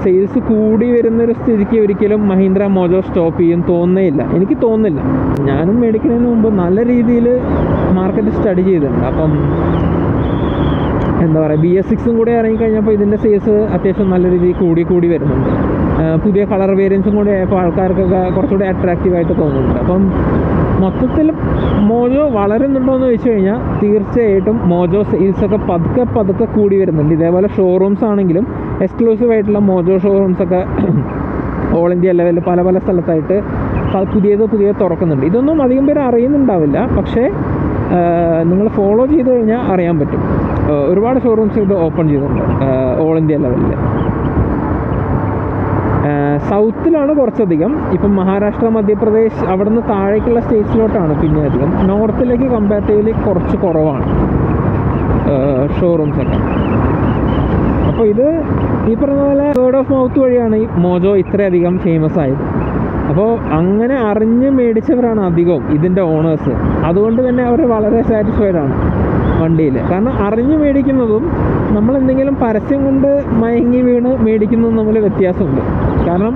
സെയിൽസ് കൂടി വരുന്നൊരു സ്ഥിതിക്ക് ഒരിക്കലും മഹീന്ദ്ര മോജോ സ്റ്റോപ്പ് ചെയ്യും തോന്നുന്നില്ല, എനിക്ക് തോന്നുന്നില്ല. ഞാനും മേടിക്കുന്നതിന് മുമ്പ് നല്ല രീതിയിൽ മാർക്കറ്റ് സ്റ്റഡി ചെയ്തിട്ടുണ്ട്. അപ്പം BS6 കൂടെ ഇറങ്ങിക്കഴിഞ്ഞപ്പോൾ ഇതിൻ്റെ സെയിൽസ് അത്യാവശ്യം നല്ല രീതിയിൽ കൂടി വരുന്നുണ്ട്. പുതിയ കളർ വേരിയൻസും കൂടെ ആയപ്പോൾ ആൾക്കാർക്കൊക്കെ കുറച്ചുകൂടി അട്രാക്റ്റീവായിട്ട് തോന്നുന്നുണ്ട്. അപ്പം മൊത്തത്തിൽ മോജോ വളരുന്നുണ്ടോ എന്ന് ചോദിച്ചു കഴിഞ്ഞാൽ തീർച്ചയായിട്ടും മോജോ സെയിൽസൊക്കെ പതുക്കെ കൂടി വരുന്നുണ്ട്. ഇതേപോലെ ഷോറൂംസ് ആണെങ്കിലും എക്സ്ക്ലൂസീവ് ആയിട്ടുള്ള മോജോ ഷോറൂംസൊക്കെ ഓൾ ഇന്ത്യ ലെവലിൽ പല സ്ഥലത്തായിട്ട് പുതിയത് തുറക്കുന്നുണ്ട്. ഇതൊന്നും അധികം പേര് അറിയുന്നുണ്ടാവില്ല, പക്ഷേ നിങ്ങൾ ഫോളോ ചെയ്ത് കഴിഞ്ഞാൽ അറിയാൻ പറ്റും. ഒരുപാട് ഷോറൂംസ് ഇത് ഓപ്പൺ ചെയ്തിട്ടുണ്ട് ഓൾ ഇന്ത്യ ലെവലിൽ. സൗത്തിലാണ് കുറച്ചധികം. ഇപ്പം മഹാരാഷ്ട്ര, മധ്യപ്രദേശ് അവിടെ നിന്ന് താഴേക്കുള്ള സ്റ്റേറ്റ്സിലോട്ടാണ് പിന്നെ അധികം. നോർത്തിലേക്ക് കമ്പാരിറ്റീവ്ലി കുറച്ച് കുറവാണ് ഷോറൂംസൊക്കെ. അപ്പോൾ ഇത് ഈ പറഞ്ഞ പോലെ വേർഡ് ഓഫ് മൗത്ത് വഴിയാണ് ഈ മോജോ ഇത്രയധികം ഫേമസ് ആയത്. അപ്പോൾ അങ്ങനെ അറിഞ്ഞ് മേടിച്ചവരാണ് അധികവും ഇതിൻ്റെ ഓണേഴ്സ്. അതുകൊണ്ട് തന്നെ അവർ വളരെ സാറ്റിസ്ഫൈഡ് ആണ് വണ്ടിയിൽ. കാരണം അറിഞ്ഞ് മേടിക്കുന്നതും നമ്മളെന്തെങ്കിലും പരസ്യം കൊണ്ട് മയങ്ങി വീണ് മേടിക്കുന്നതും തമ്മിൽ വ്യത്യാസമുണ്ട്. കാരണം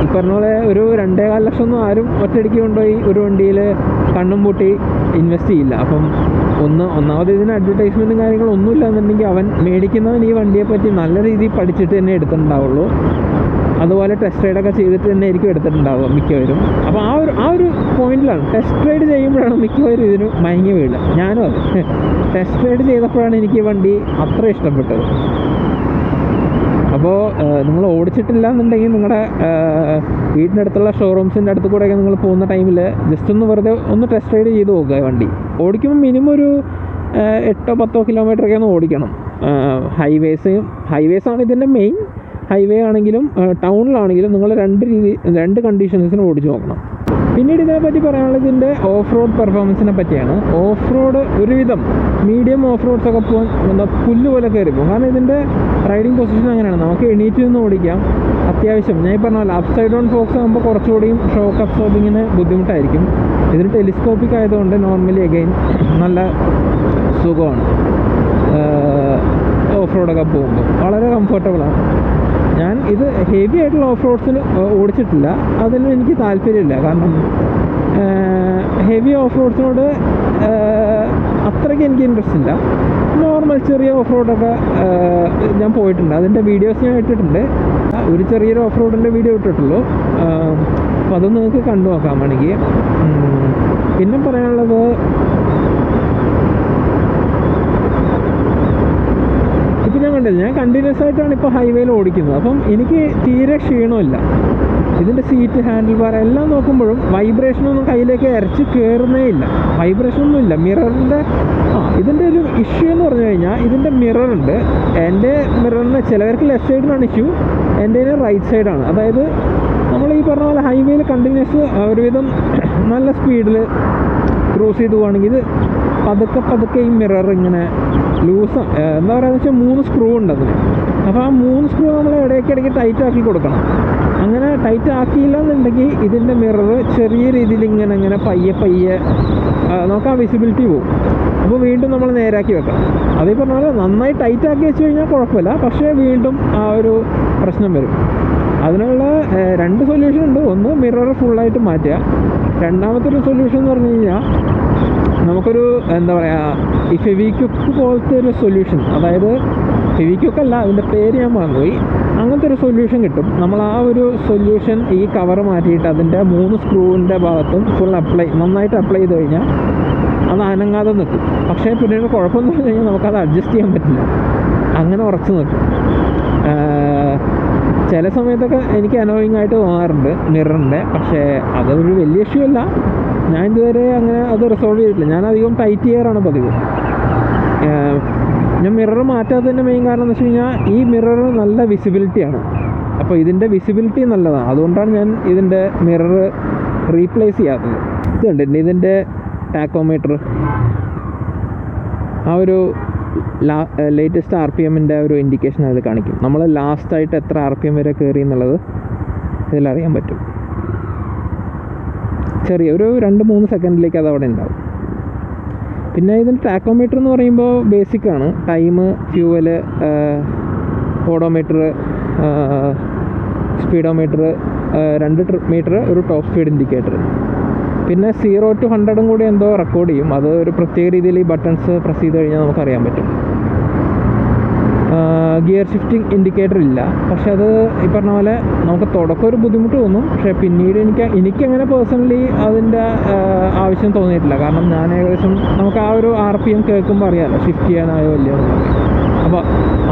ഈ പറഞ്ഞ പോലെ ഒരു 2.25 ലക്ഷമൊന്നും ആരും ഒറ്റയടിക്ക് കൊണ്ടുപോയി ഒരു വണ്ടിയിൽ കണ്ണും പൂട്ടി ഇൻവെസ്റ്റ് ചെയ്യില്ല. അപ്പം ഒന്നാമത് ഇതിന് അഡ്വർടൈസ്മെൻറ്റും കാര്യങ്ങളൊന്നും ഇല്ല എന്നുണ്ടെങ്കിൽ അവൻ മേടിക്കുന്നവൻ ഈ വണ്ടിയെപ്പറ്റി നല്ല രീതിയിൽ പഠിച്ചിട്ട് തന്നെ എടുത്തിട്ടുണ്ടാവുള്ളൂ. അതുപോലെ ടെസ്റ്റ് റൈഡൊക്കെ ചെയ്തിട്ട് തന്നെ ആയിരിക്കും എടുത്തിട്ടുണ്ടാവുക മിക്കവരും. അപ്പോൾ ആ ഒരു പോയിന്റിലാണ് ടെസ്റ്റ് റൈഡ് ചെയ്യുമ്പോഴാണ് മിക്കവരും ഇതിന് മയങ്ങി വീഴുക. ഞാനും അത് ടെസ്റ്റ് റൈഡ് ചെയ്തപ്പോഴാണ് എനിക്ക് ഈ വണ്ടി അത്ര ഇഷ്ടപ്പെട്ടത്. അപ്പോൾ നിങ്ങൾ ഓടിച്ചിട്ടില്ല എന്നുണ്ടെങ്കിൽ നിങ്ങളുടെ വീടിൻ്റെ അടുത്തുള്ള ഷോറൂംസിൻ്റെ അടുത്ത് കൂടെയൊക്കെ നിങ്ങൾ പോകുന്ന ടൈമിൽ ജസ്റ്റ് വെറുതെ ടെസ്റ്റ് റൈഡ് ചെയ്ത് നോക്കുക. വണ്ടി ഓടിക്കുമ്പോൾ മിനിമം ഒരു 8-10 കിലോമീറ്ററൊക്കെ ഒന്ന് ഓടിക്കണം. ഹൈവേസാണ് ഇതിൻ്റെ മെയിൻ. ഹൈവേ ആണെങ്കിലും ടൗണിലാണെങ്കിലും നിങ്ങൾ രണ്ട് കണ്ടീഷൻസിനും ഓടിച്ച് നോക്കണം. പിന്നീട് ഇതിനെപ്പറ്റി പറയാനുള്ളത് ഇതിൻ്റെ ഓഫ് റോഡ് പെർഫോമൻസിനെ പറ്റിയാണ്. ഓഫ് റോഡ് ഒരുവിധം മീഡിയം ഓഫ് റോഡ്സൊക്കെ പോകാൻ പുല്ല് പോലെ കയറി പോകും. കാരണം ഇതിൻ്റെ റൈഡിങ് പൊസിഷൻ അങ്ങനെയാണ്, നമുക്ക് എണീറ്റ് നിന്ന് ഓടിക്കാം. അത്യാവശ്യം ഞാൻ ഈ പറഞ്ഞ പോലെ അപ്പ് സൈഡ് ഓൺ ഫോക്സ് ആകുമ്പോൾ കുറച്ചുകൂടിയും ഷോക്ക് അബ്സോർബിങ്ങിന് ബുദ്ധിമുട്ടായിരിക്കും. ഇതിന് ടെലിസ്കോപ്പിക് ആയതുകൊണ്ട് നോർമലി അഗൈൻ നല്ല സുഖമാണ്. ഓഫ് റോഡൊക്കെ പോകുമ്പോൾ വളരെ കംഫർട്ടബിളാണ്. ഞാൻ ഇത് ഹെവി ആയിട്ടുള്ള ഓഫ് റോഡ്സിന് ഓടിച്ചിട്ടില്ല, അതിന് എനിക്ക് താല്പര്യമില്ല. കാരണം ഹെവി ഓഫ് റോഡ്സിനോട് അത്രയ്ക്ക് എനിക്ക് ഇൻട്രസ്റ്റ് ഇല്ല. നോർമൽ ചെറിയ ഓഫ് റോഡൊക്കെ ഞാൻ പോയിട്ടുണ്ട്, അതിൻ്റെ വീഡിയോസ് ഞാൻ ഇട്ടിട്ടുണ്ട്. ഒരു ചെറിയൊരു ഓഫ് റോഡിൻ്റെ വീഡിയോ ഇട്ടിട്ടുള്ളൂ. അപ്പോൾ അത് നിങ്ങൾക്ക് കണ്ടു നോക്കാം വേണമെങ്കിൽ. പിന്നെ പറയാനുള്ളത് ഇപ്പം ഞാൻ കണ്ടില്ല, ഞാൻ കണ്ടിന്യൂസ് ആയിട്ടാണ് ഇപ്പോൾ ഹൈവേയിൽ ഓടിക്കുന്നത്. അപ്പം എനിക്ക് തീരെ ക്ഷീണമില്ല. ഇതിൻ്റെ സീറ്റ്, ഹാൻഡിൽ ബാർ എല്ലാം നോക്കുമ്പോഴും വൈബ്രേഷനൊന്നും കയ്യിലേക്ക് ഇരച്ച് കയറുന്നേ ഇല്ല. വൈബ്രേഷനൊന്നും ഇല്ല. മിററിൻ്റെ ഇതിൻ്റെ ഒരു ഇഷ്യൂ എന്ന് പറഞ്ഞു കഴിഞ്ഞാൽ ഇതിൻ്റെ മിററുണ്ട്. എൻ്റെ മിററിന് ചിലവർക്ക് ലെഫ്റ്റ് സൈഡിനാണ് ഇഷ്യൂ, എൻ്റെ റൈറ്റ് സൈഡാണ്. അതായത് നമ്മൾ ഈ പറഞ്ഞ പോലെ ഹൈവേയിൽ കണ്ടിന്യൂസ് ഒരുവിധം നല്ല സ്പീഡിൽ ക്രൂസ് ചെയ്ത് പോവുകയാണെങ്കിൽ ഇത് പതുക്കെ ഈ മിറർ ഇങ്ങനെ ലൂസ് എന്താ പറയുക വെച്ചാൽ 3 സ്ക്രൂ ഉണ്ട് അതിന്. അപ്പോൾ ആ 3 സ്ക്രൂ നമ്മൾ ഇടയ്ക്കിടയ്ക്ക് ടൈറ്റ് ആക്കി കൊടുക്കണം. അങ്ങനെ ടൈറ്റ് ആക്കിയില്ല എന്നുണ്ടെങ്കിൽ ഇതിൻ്റെ മിറർ ചെറിയ രീതിയിൽ ഇങ്ങനെ പയ്യെ നമുക്ക് ആ വിസിബിലിറ്റി പോകും. അപ്പോൾ വീണ്ടും നമ്മൾ നേരാക്കി വെക്കണം. അതീ പറഞ്ഞ പോലെ നന്നായി ടൈറ്റ് ആക്കി വെച്ച് കഴിഞ്ഞാൽ കുഴപ്പമില്ല, പക്ഷേ വീണ്ടും ആ ഒരു പ്രശ്നം വരും. അതിനുള്ള 2 സൊല്യൂഷൻ ഉണ്ട്. ഒന്ന് മിറർ ഫുള്ളായിട്ട് മാറ്റുക. രണ്ടാമത്തെ ഒരു സൊല്യൂഷൻ എന്ന് പറഞ്ഞു കഴിഞ്ഞാൽ നമുക്കൊരു എന്താ പറയുക ഈ ഫെവിക്വിക്ക് പോലത്തെ ഒരു സൊല്യൂഷൻ, അതായത് ഫെവിക്വിക്ക് അല്ല അതിൻ്റെ പേര് ഞാൻ മറന്നുപോയി, അങ്ങനത്തെ ഒരു സൊല്യൂഷൻ കിട്ടും. നമ്മൾ ആ ഒരു സൊല്യൂഷൻ ഈ കവർ മാറ്റിയിട്ട് അതിൻ്റെ 3 സ്ക്രൂവിൻ്റെ ഭാഗത്തും ഫുൾ നന്നായിട്ട് അപ്ലൈ ചെയ്ത് കഴിഞ്ഞാൽ അത് അനങ്ങാതെ നിൽക്കും. പക്ഷേ പിന്നീട് കുഴപ്പമെന്ന് പറഞ്ഞു കഴിഞ്ഞാൽ നമുക്കത് അഡ്ജസ്റ്റ് ചെയ്യാൻ പറ്റില്ല, അങ്ങനെ ഉറച്ചു നിൽക്കും. ചില സമയത്തൊക്കെ എനിക്ക് അനോയിങ് ആയിട്ട് തോന്നാറുണ്ട് മിററിൻ്റെ, പക്ഷേ അതൊരു വലിയ ഇഷ്യൂ അല്ല. ഞാൻ ഇതുവരെ അങ്ങനെ അത് റിസോൾവ് ചെയ്തിട്ടില്ല. ഞാൻ അധികം ടൈറ്റ് ചെയ്യാറാണ് പതിവ്. ഞാൻ മിറർ മാറ്റാത്തതിൻ്റെ മെയിൻ കാരണം എന്ന് വെച്ച് കഴിഞ്ഞാൽ ഈ മിറർ നല്ല വിസിബിലിറ്റിയാണ്. അപ്പോൾ ഇതിൻ്റെ വിസിബിലിറ്റി നല്ലതാണ്. അതുകൊണ്ടാണ് ഞാൻ ഇതിൻ്റെ മിറർ റീപ്ലേസ് ചെയ്യാത്തത്. ഇതുണ്ട് ഇതിൻ്റെ ടാക്കോമീറ്റർ, ആ ഒരു ലേറ്റസ്റ്റ് RPM ഒരു ഇൻഡിക്കേഷൻ അതിൽ കാണിക്കും. നമ്മൾ ലാസ്റ്റായിട്ട് എത്ര RPM വരെ കയറി എന്നുള്ളത് ഇതിലറിയാൻ പറ്റും. ചെറിയ ഒരു 2-3 സെക്കൻഡിലേക്ക് അത് അവിടെ ഉണ്ടാവും. പിന്നെ ഇതിൻ്റെ ടാക്കോമീറ്റർ എന്ന് പറയുമ്പോൾ ബേസിക്കാണ്. Time, fuel, odometer, speedometer, 2 trip meter, ഒരു ടോപ്പ് സ്പീഡ് ഇൻഡിക്കേറ്റർ. പിന്നെ 0 to 100 കൂടി എന്തോ റെക്കോർഡ് ചെയ്യും. അത് ഒരു പ്രത്യേക രീതിയിൽ ഈ ബട്ടൺസ് പ്രസ് ചെയ്ത് കഴിഞ്ഞാൽ നമുക്കറിയാൻ പറ്റും. ഗിയർ ഷിഫ്റ്റിംഗ് ഇൻഡിക്കേറ്റർ ഇല്ല, പക്ഷെ അത് ഈ പറഞ്ഞ പോലെ നമുക്ക് തുടക്കം ഒരു ബുദ്ധിമുട്ട് തോന്നും. പക്ഷേ പിന്നീട് എനിക്കങ്ങനെ പേഴ്സണലി അതിൻ്റെ ആവശ്യം തോന്നിയിട്ടില്ല. കാരണം ഞാൻ ഏകദേശം നമുക്ക് ആ ഒരു RPM കേൾക്കുമ്പോൾ അറിയാമല്ലോ ഷിഫ്റ്റ് ചെയ്യാനായോ ഇല്ലയോ എന്നൊക്കെ. അപ്പോൾ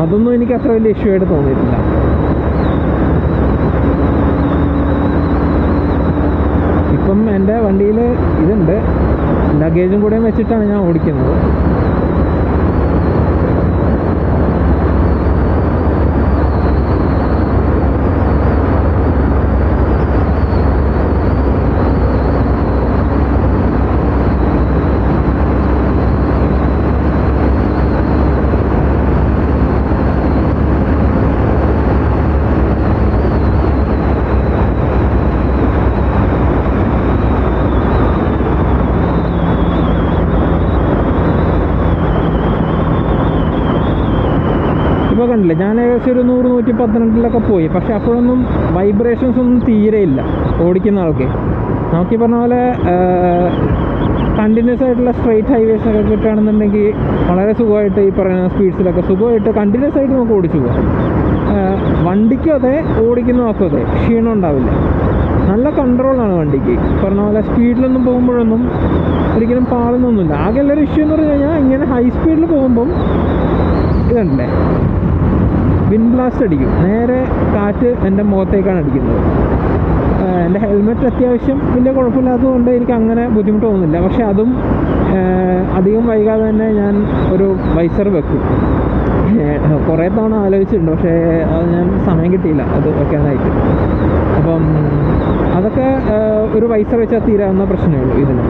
അതൊന്നും എനിക്ക് അത്ര വലിയ ഇഷ്യൂ ആയിട്ട് തോന്നിയിട്ടില്ല. ഇപ്പം എൻ്റെ വണ്ടിയിൽ ഇതുണ്ട്, ലഗേജും കൂടെ വെച്ചിട്ടാണ് ഞാൻ ഓടിക്കുന്നത്. കണ്ടില്ലേ, ഞാൻ ഏകദേശം ഒരു 100-112 പോയി. പക്ഷെ അപ്പോഴൊന്നും വൈബ്രേഷൻസ് ഒന്നും തീരെ ഇല്ല ഓടിക്കുന്ന ആൾക്ക്. നമുക്ക് പറഞ്ഞ പോലെ കണ്ടിന്യൂസ് ആയിട്ടുള്ള സ്ട്രെയിറ്റ് ഹൈവേസ് ഒക്കെ കിട്ടുകയാണെന്നുണ്ടെങ്കിൽ വളരെ സുഖമായിട്ട് ഈ പറയുന്ന സ്പീഡ്സിലൊക്കെ സുഖമായിട്ട് കണ്ടിന്യൂസ് ആയിട്ട് നമുക്ക് ഓടിച്ചു പോകാം. വണ്ടിക്കും അതെ, ഓടിക്കുന്നവർക്കും അതെ, ക്ഷീണം ഉണ്ടാവില്ല. നല്ല കൺട്രോളാണ് വണ്ടിക്ക്. പറഞ്ഞ പോലെ സ്പീഡിലൊന്നും പോകുമ്പോഴൊന്നും ഒരിക്കലും പാളുന്നൊന്നുമില്ല. ആകെ ഉള്ളൊരു ഇഷ്യൂ എന്ന് പറഞ്ഞു കഴിഞ്ഞാൽ ഇങ്ങനെ ഹൈ സ്പീഡിൽ പോകുമ്പം ഇതുണ്ടല്ലേ, വിൻഡ് ബ്ലാസ്റ്റ് അടിക്കും. നേരെ കാറ്റ് എൻ്റെ മുഖത്തേക്കാണ് അടിക്കുന്നത്. എൻ്റെ ഹെൽമെറ്റ് അത്യാവശ്യം വലിയ കുഴപ്പമില്ലാത്തതുകൊണ്ട് എനിക്ക് അങ്ങനെ ബുദ്ധിമുട്ട് തോന്നുന്നില്ല. പക്ഷെ അതും അധികം വൈകാതെ തന്നെ ഞാൻ ഒരു വൈസർ വെക്കും. കുറേ തവണ ആലോചിച്ചിട്ടുണ്ട്, പക്ഷേ അത് ഞാൻ സമയം കിട്ടിയില്ല അത് വെക്കാനായിട്ട്. അപ്പം അതൊക്കെ ഒരു വൈസർ വെച്ചാൽ തീരാവുന്ന പ്രശ്നമേ ഉള്ളൂ ഇതിന്.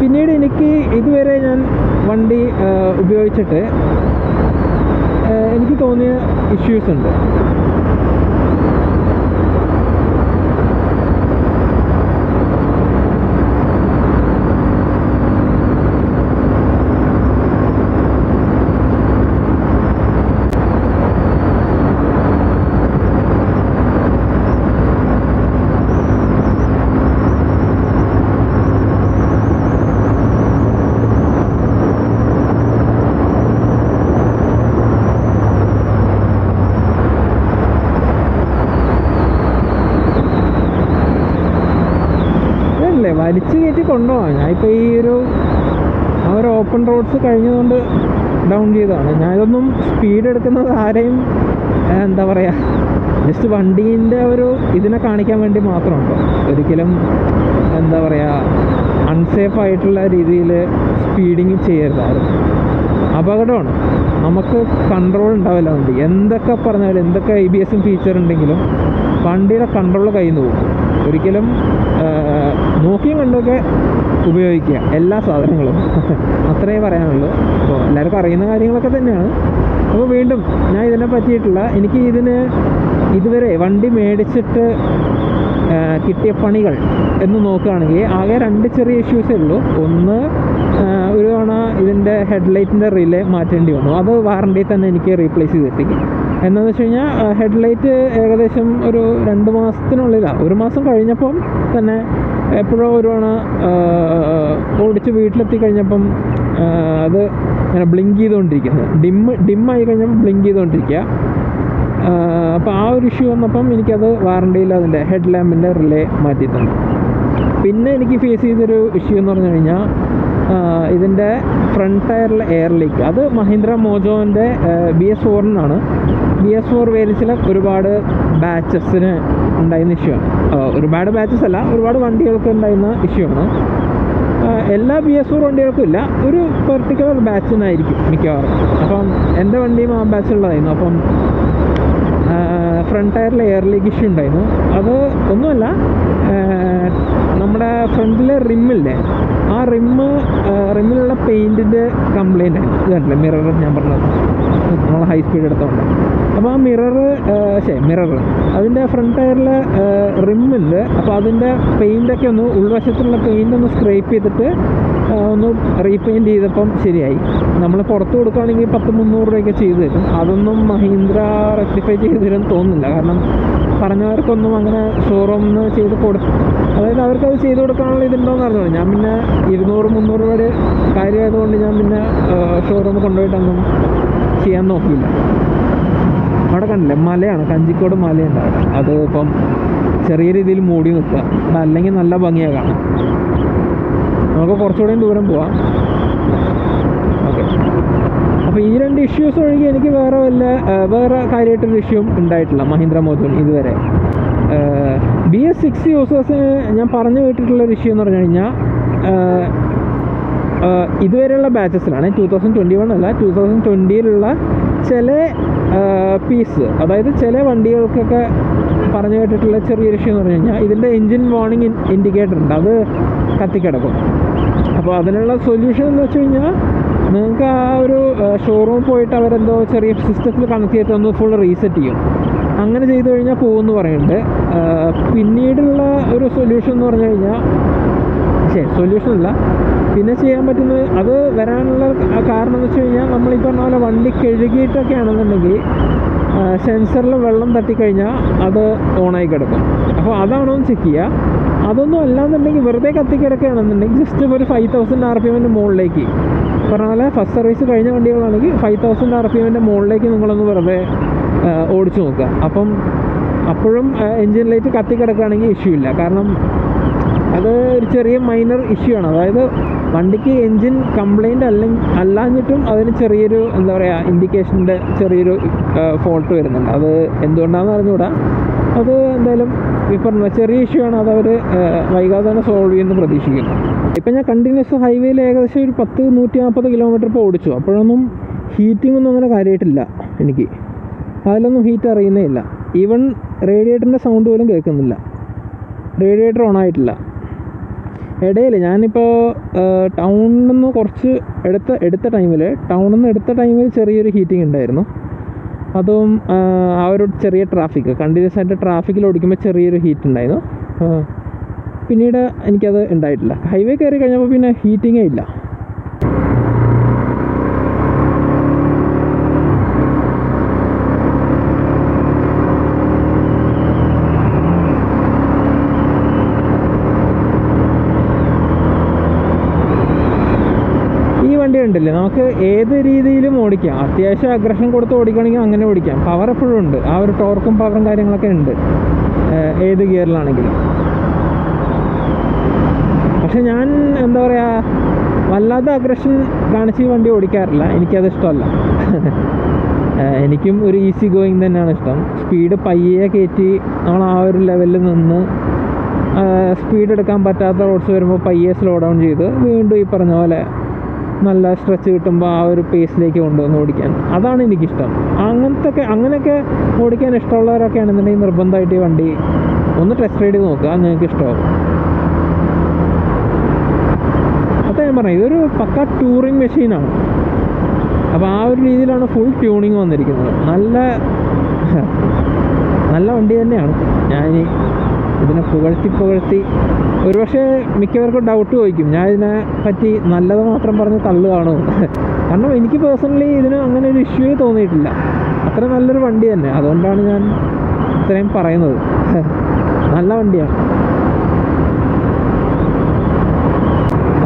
പിന്നീട് എനിക്ക് ഇതുവരെ ഞാൻ വണ്ടി ഉപയോഗിച്ചിട്ട് എനിക്ക് തോന്നിയ ഇഷ്യൂസ് ഉണ്ട്. വലിച്ചു കയറ്റി കൊണ്ടുപോകാം. ഞാനിപ്പോൾ ഈ ഒരു ഓപ്പൺ റോഡ്സ് കഴിഞ്ഞതുകൊണ്ട് ഡൗൺ ചെയ്തതാണ്. ഞാനിതൊന്നും സ്പീഡ് എടുക്കുന്നത് ആരെയും എന്താ പറയുക, ജസ്റ്റ് വണ്ടീൻ്റെ ഒരു ഇതിനെ കാണിക്കാൻ വേണ്ടി മാത്രമുണ്ടോ. ഒരിക്കലും എന്താ പറയുക അൺസേഫ് ആയിട്ടുള്ള രീതിയിൽ സ്പീഡിങ് ചെയ്യരുതായിരുന്നു. ആ അപകടമാണ്. നമുക്ക് കൺട്രോൾ ഉണ്ടാവില്ല വണ്ടി. എന്തൊക്കെ പറഞ്ഞാലും, എന്തൊക്കെ ABS ഫീച്ചർ ഉണ്ടെങ്കിലും വണ്ടിയുടെ കൺട്രോൾ കയ്യിൽ നിന്ന് പോകും. ഒരിക്കലും നോക്കിയും കണ്ടൊക്കെ ഉപയോഗിക്കുക എല്ലാ സാധനങ്ങളും. അത്രേ പറയാനുള്ളൂ. അപ്പോൾ എല്ലാവർക്കും അറിയുന്ന കാര്യങ്ങളൊക്കെ തന്നെയാണ്. അപ്പോൾ വീണ്ടും ഞാൻ ഇതിനെ പറ്റിയിട്ടുള്ള, എനിക്ക് ഇതുവരെ വണ്ടി മേടിച്ചിട്ട് കിട്ടിയ പണികൾ എന്ന് നോക്കുകയാണെങ്കിൽ ആകെ 2 ചെറിയ ഇഷ്യൂസേ ഉള്ളൂ. ഒന്ന്, ഒരു തവണ ഇതിൻ്റെ ഹെഡ്ലൈറ്റിൻ്റെ റിലേ മാറ്റേണ്ടി വന്നു. അത് വാറണ്ടിയിൽ തന്നെ എനിക്ക് റീപ്ലേസ് ചെയ്ത് കിട്ടി. എന്താണെന്ന് വെച്ച് കഴിഞ്ഞാൽ ഹെഡ്ലൈറ്റ് ഏകദേശം ഒരു 2 മാസത്തിനുള്ളിലാണ്, 1 മാസം കഴിഞ്ഞപ്പം തന്നെ എപ്പോഴോ ഒരു തവണ ഓടിച്ച് വീട്ടിലെത്തി കഴിഞ്ഞപ്പം അത് ഇങ്ങനെ ബ്ലിങ്ക് ചെയ്തുകൊണ്ടിരിക്കുന്നത്, ഡിമ്മായി കഴിഞ്ഞപ്പോൾ ബ്ലിങ്ക് ചെയ്തുകൊണ്ടിരിക്കുക. അപ്പോൾ ആ ഒരു ഇഷ്യൂ വന്നപ്പം എനിക്കത് വാറണ്ടിയിൽ അതിൻ്റെ ഹെഡ് ലാമ്പിൻ്റെ റിലേ മാറ്റി തന്നു. പിന്നെ എനിക്ക് ഫേസ് ചെയ്തൊരു ഇഷ്യൂ എന്ന് പറഞ്ഞു കഴിഞ്ഞാൽ ഇതിൻ്റെ ഫ്രണ്ട് ടയറിലെ എയർ ലീക്ക്. അത് മഹീന്ദ്ര മോജോൻ്റെ BS4 BS4 വേരിയൻസിലെ ഒരുപാട് ബാച്ചസിന് ഉണ്ടായിരുന്ന ഇഷ്യൂ ആണ്. ഒരുപാട് ബാച്ചസ് അല്ല, ഒരുപാട് വണ്ടികൾക്ക് ഉണ്ടായിരുന്ന ഇഷ്യൂ ആണ്. എല്ലാ BS4 വണ്ടികൾക്കും ഇല്ല, ഒരു പെർട്ടിക്കുലർ ബാച്ചിനായിരിക്കും മിക്കവാറും. അപ്പം എൻ്റെ വണ്ടിയും ആ ബാച്ചുള്ളതായിരുന്നു. അപ്പം ഫ്രണ്ട് ടയറിൽ എയർ ലീക്ക് ഇഷ്യൂ ഉണ്ടായിരുന്നു. അത് ഒന്നുമല്ല, നമ്മുടെ ഫ്രണ്ടിലെ റിമ്മില്ലേ, ആ റിമ്മിലുള്ള പെയിൻറ്റിൻ്റെ കംപ്ലൈൻ്റ് ആയിരുന്നു. ഇത് കണ്ടില്ലേ മിറർ, ഞാൻ പറഞ്ഞത് നമ്മൾ ഹൈ സ്പീഡ് എടുത്തോണ്ട്. അപ്പോൾ ആ മിറർ അതിൻ്റെ ഫ്രണ്ട് ടയറിലെ റിമ്മില്, അപ്പോൾ അതിൻ്റെ പെയിൻ്റൊക്കെ ഒന്ന്, ഉൾവശത്തുള്ള പെയിൻ്റ് ഒന്ന് സ്ക്രേപ്പ് ചെയ്തിട്ട് ഒന്ന് റീപെയിൻറ്റ് ചെയ്തപ്പം ശരിയായി. നമ്മൾ പുറത്ത് കൊടുക്കുകയാണെങ്കിൽ 10-300 രൂപയൊക്കെ ചെയ്ത് തരും. അതൊന്നും മഹീന്ദ്ര റെക്ടിഫൈ ചെയ്ത് തരുമെന്ന് തോന്നുന്നില്ല. കാരണം പറഞ്ഞവർക്കൊന്നും അങ്ങനെ ഷോറൂമിൽ നിന്ന് ചെയ്ത് അതായത് അവർക്കത് ചെയ്ത് കൊടുക്കാനുള്ള ഇതുണ്ടോയെന്ന് അറിഞ്ഞു. ഞാൻ പിന്നെ 200-300 രൂപയുടെ കാര്യമായതുകൊണ്ട് ഞാൻ പിന്നെ ഷോറൂമിൽ കൊണ്ടുപോയിട്ടൊന്നും ചെയ്യാൻ നോക്കിയില്ല. അവിടെ കണ്ടില്ലേ മലയാണ്, കഞ്ചിക്കോട് മലയുണ്ട് അവിടെ. അത് ഇപ്പം ചെറിയ രീതിയിൽ മൂടി നിൽക്കുക. അതല്ലെങ്കിൽ നല്ല ഭംഗിയാണ് കാണാം. നമുക്ക് കുറച്ചുകൂടെയും ദൂരം പോവാം. ഓക്കെ, അപ്പോൾ ഈ 2 ഇഷ്യൂസ് ഒഴികെ എനിക്ക് വേറെ കാര്യമായിട്ടൊരു ഇഷ്യൂ ഉണ്ടായിട്ടില്ല മഹീന്ദ്ര മോജോയിൽ ഇതുവരെ. BS6 യൂസേഴ്സിന് ഞാൻ പറഞ്ഞു കേട്ടിട്ടുള്ളൊരു ഇഷ്യൂ എന്ന് പറഞ്ഞു കഴിഞ്ഞാൽ, ഇതുവരെയുള്ള ബാച്ചസിലാണ്, 2021 അല്ല 2020-ലുള്ള ചില പീസ്, അതായത് ചില വണ്ടികൾക്കൊക്കെ പറഞ്ഞു കേട്ടിട്ടുള്ള ചെറിയൊരു ഇഷ്യൂ എന്ന് പറഞ്ഞു കഴിഞ്ഞാൽ, ഇതിൻ്റെ എൻജിൻ വാർണിംഗ് ഇൻഡിക്കേറ്റർ ഉണ്ട്, അത് കത്തിക്കിടക്കും. അപ്പോൾ അതിനുള്ള സൊല്യൂഷൻ എന്ന് വെച്ച് കഴിഞ്ഞാൽ, നിങ്ങൾക്ക് ആ ഒരു ഷോറൂം പോയിട്ട് അവരെന്തോ ചെറിയ സിസ്റ്റത്തിൽ കണക്ട് ചെയ്തിട്ട് ഒന്ന് ഫുൾ റീസെറ്റ് ചെയ്യും. അങ്ങനെ ചെയ്തു കഴിഞ്ഞാൽ പോകുമെന്ന് പറയുന്നുണ്ട്. പിന്നീടുള്ള ഒരു സൊല്യൂഷൻ എന്ന് പറഞ്ഞു കഴിഞ്ഞാൽ, സൊല്യൂഷനല്ല, പിന്നെ ചെയ്യാൻ പറ്റുന്നത്, അത് വരാനുള്ള കാരണം എന്ന് വെച്ച് കഴിഞ്ഞാൽ, നമ്മളീ പറഞ്ഞ പോലെ വണ്ടി കഴുകിയിട്ടൊക്കെ ആണെന്നുണ്ടെങ്കിൽ സെൻസറിൽ വെള്ളം തട്ടിക്കഴിഞ്ഞാൽ അത് ഓണായി കിടക്കും. അപ്പോൾ അതാണോ എന്ന് ചെക്ക് ചെയ്യുക. അതൊന്നും അല്ലാന്നുണ്ടെങ്കിൽ വെറുതെ കത്തിക്കിടക്കുകയാണെന്നുണ്ടെങ്കിൽ ജസ്റ്റ് ഒരു 5000 RPM മുകളിലേക്ക്, പറഞ്ഞ പോലെ ഫസ്റ്റ് സർവീസ് കഴിഞ്ഞ വണ്ടികളാണെങ്കിൽ 5000 RPM മുകളിലേക്ക് നിങ്ങളൊന്ന് വെറുതെ ഓടിച്ചു നോക്കുക. അപ്പം അപ്പോഴും എൻജിൻ ലൈറ്റ് കത്തിക്കിടക്കുകയാണെങ്കിൽ ഇഷ്യൂ ഇല്ല. കാരണം അത് ഒരു ചെറിയ മൈനർ ഇഷ്യൂ ആണ്. അതായത് വണ്ടിക്ക് എൻജിൻ കംപ്ലൈൻറ്റ് അല്ലാഞ്ഞിട്ടും അതിന് ചെറിയൊരു എന്താ പറയുക ഇൻഡിക്കേഷൻ്റെ ചെറിയൊരു ഫോൾട്ട് വരുന്നുണ്ട്. അത് എന്തുകൊണ്ടാണെന്ന് അറിഞ്ഞുകൂടാ. അത് എന്തായാലും ഈ പറഞ്ഞ ചെറിയ ഇഷ്യൂ ആണ്. അതവർ വൈകാതെ തന്നെ സോൾവ് ചെയ്യുമെന്ന് പ്രതീക്ഷിക്കുന്നു. ഇപ്പം ഞാൻ കണ്ടിന്യൂസ് ഹൈവേയിൽ ഏകദേശം ഒരു 140 കിലോമീറ്റർ ഇപ്പോൾ ഓടിച്ചു. അപ്പോഴൊന്നും ഹീറ്റിംഗ് ഒന്നും അങ്ങനെ കാര്യമായിട്ടില്ല എനിക്ക്. അതിലൊന്നും ഹീറ്റ് അറിയുന്നേ ഇല്ല. ഈവൻ റേഡിയേറ്ററിൻ്റെ സൗണ്ട് പോലും കേൾക്കുന്നില്ല. റേഡിയേറ്റർ ഓൺ ആയിട്ടില്ല. ഇടയിൽ ഞാനിപ്പോൾ ടൗണിൽ നിന്ന് കുറച്ച് എടുത്ത ടൈമിൽ ചെറിയൊരു ഹീറ്റിംഗ് ഉണ്ടായിരുന്നു. അതും ആ ഒരു ചെറിയ ട്രാഫിക്, കണ്ടിന്യൂസ് ആയിട്ട് ട്രാഫിക്കിൽ ഓടിക്കുമ്പോൾ ചെറിയൊരു ഹീറ്റ് ഉണ്ടായിരുന്നു. പിന്നീട് എനിക്കത് ഉണ്ടായിട്ടില്ല. ഹൈവേ കയറി കഴിഞ്ഞപ്പോൾ പിന്നെ ഹീറ്റിങ്ങേ ഇല്ല. ഉണ്ടല്ലേ, നമുക്ക് ഏത് രീതിയിലും ഓടിക്കാം. അത്യാവശ്യം അഗ്രഷൻ കൊടുത്ത് ഓടിക്കണമെങ്കിൽ അങ്ങനെ ഓടിക്കാം. പവർ എപ്പോഴും ഉണ്ട്. ആ ഒരു ടോർക്കും പവറും കാര്യങ്ങളൊക്കെ ഉണ്ട് ഏത് ഗിയറിലാണെങ്കിലും. പക്ഷെ ഞാൻ എന്താ പറയുക, വല്ലാതെ അഗ്രഷൻ കാണിച്ച് ഈ വണ്ടി ഓടിക്കാറില്ല. എനിക്കത് ഇഷ്ടമല്ല. എനിക്കും ഒരു ഈസി ഗോയിങ് തന്നെയാണ് ഇഷ്ടം. സ്പീഡ് പയ്യെ കയറ്റി നമ്മൾ ആ ഒരു ലെവലിൽ നിന്ന് സ്പീഡ് എടുക്കാൻ പറ്റാത്ത റോഡ്സ് വരുമ്പോൾ പയ്യെ സ്ലോ ഡൗൺ ചെയ്ത് വീണ്ടും ഈ പറഞ്ഞ പോലെ നല്ല സ്ട്രെച്ച് കിട്ടുമ്പോൾ ആ ഒരു പേസിലേക്ക് കൊണ്ടുവന്ന് ഓടിക്കാൻ, അതാണ് എനിക്കിഷ്ടം. അങ്ങനെയൊക്കെ ഓടിക്കാൻ ഇഷ്ടമുള്ളവരൊക്കെ ആണെന്നുണ്ടെങ്കിൽ നിർബന്ധമായിട്ട് ഈ വണ്ടി ഒന്ന് ടെസ്റ്റ് റൈഡ് ചെയ്ത് നോക്കുക, നിങ്ങൾക്ക് ഇഷ്ടമാവും. അപ്പോൾ ഞാൻ പറഞ്ഞു ഇതൊരു പക്ക ടൂറിങ് മെഷീനാണ്. അപ്പോൾ ആ ഒരു രീതിയിലാണ് ഫുൾ ട്യൂണിങ് വന്നിരിക്കുന്നത്. നല്ല വണ്ടി തന്നെയാണ്. ഞാൻ ഇതിനെ പുകഴ്ത്തി ഒരുപക്ഷെ മിക്കവർക്കും ഡൗട്ട് ചോദിക്കും ഞാൻ ഇതിനെ പറ്റി നല്ലത് മാത്രം പറഞ്ഞ് തള്ളുകയാണോ. കാരണം എനിക്ക് പേഴ്സണലി ഇതിന് അങ്ങനെ ഒരു ഇഷ്യൂവേ തോന്നിയിട്ടില്ല. അത്ര നല്ലൊരു വണ്ടി തന്നെ, അതുകൊണ്ടാണ് ഞാൻ ഇത്രയും പറയുന്നത്. നല്ല വണ്ടിയാണ്.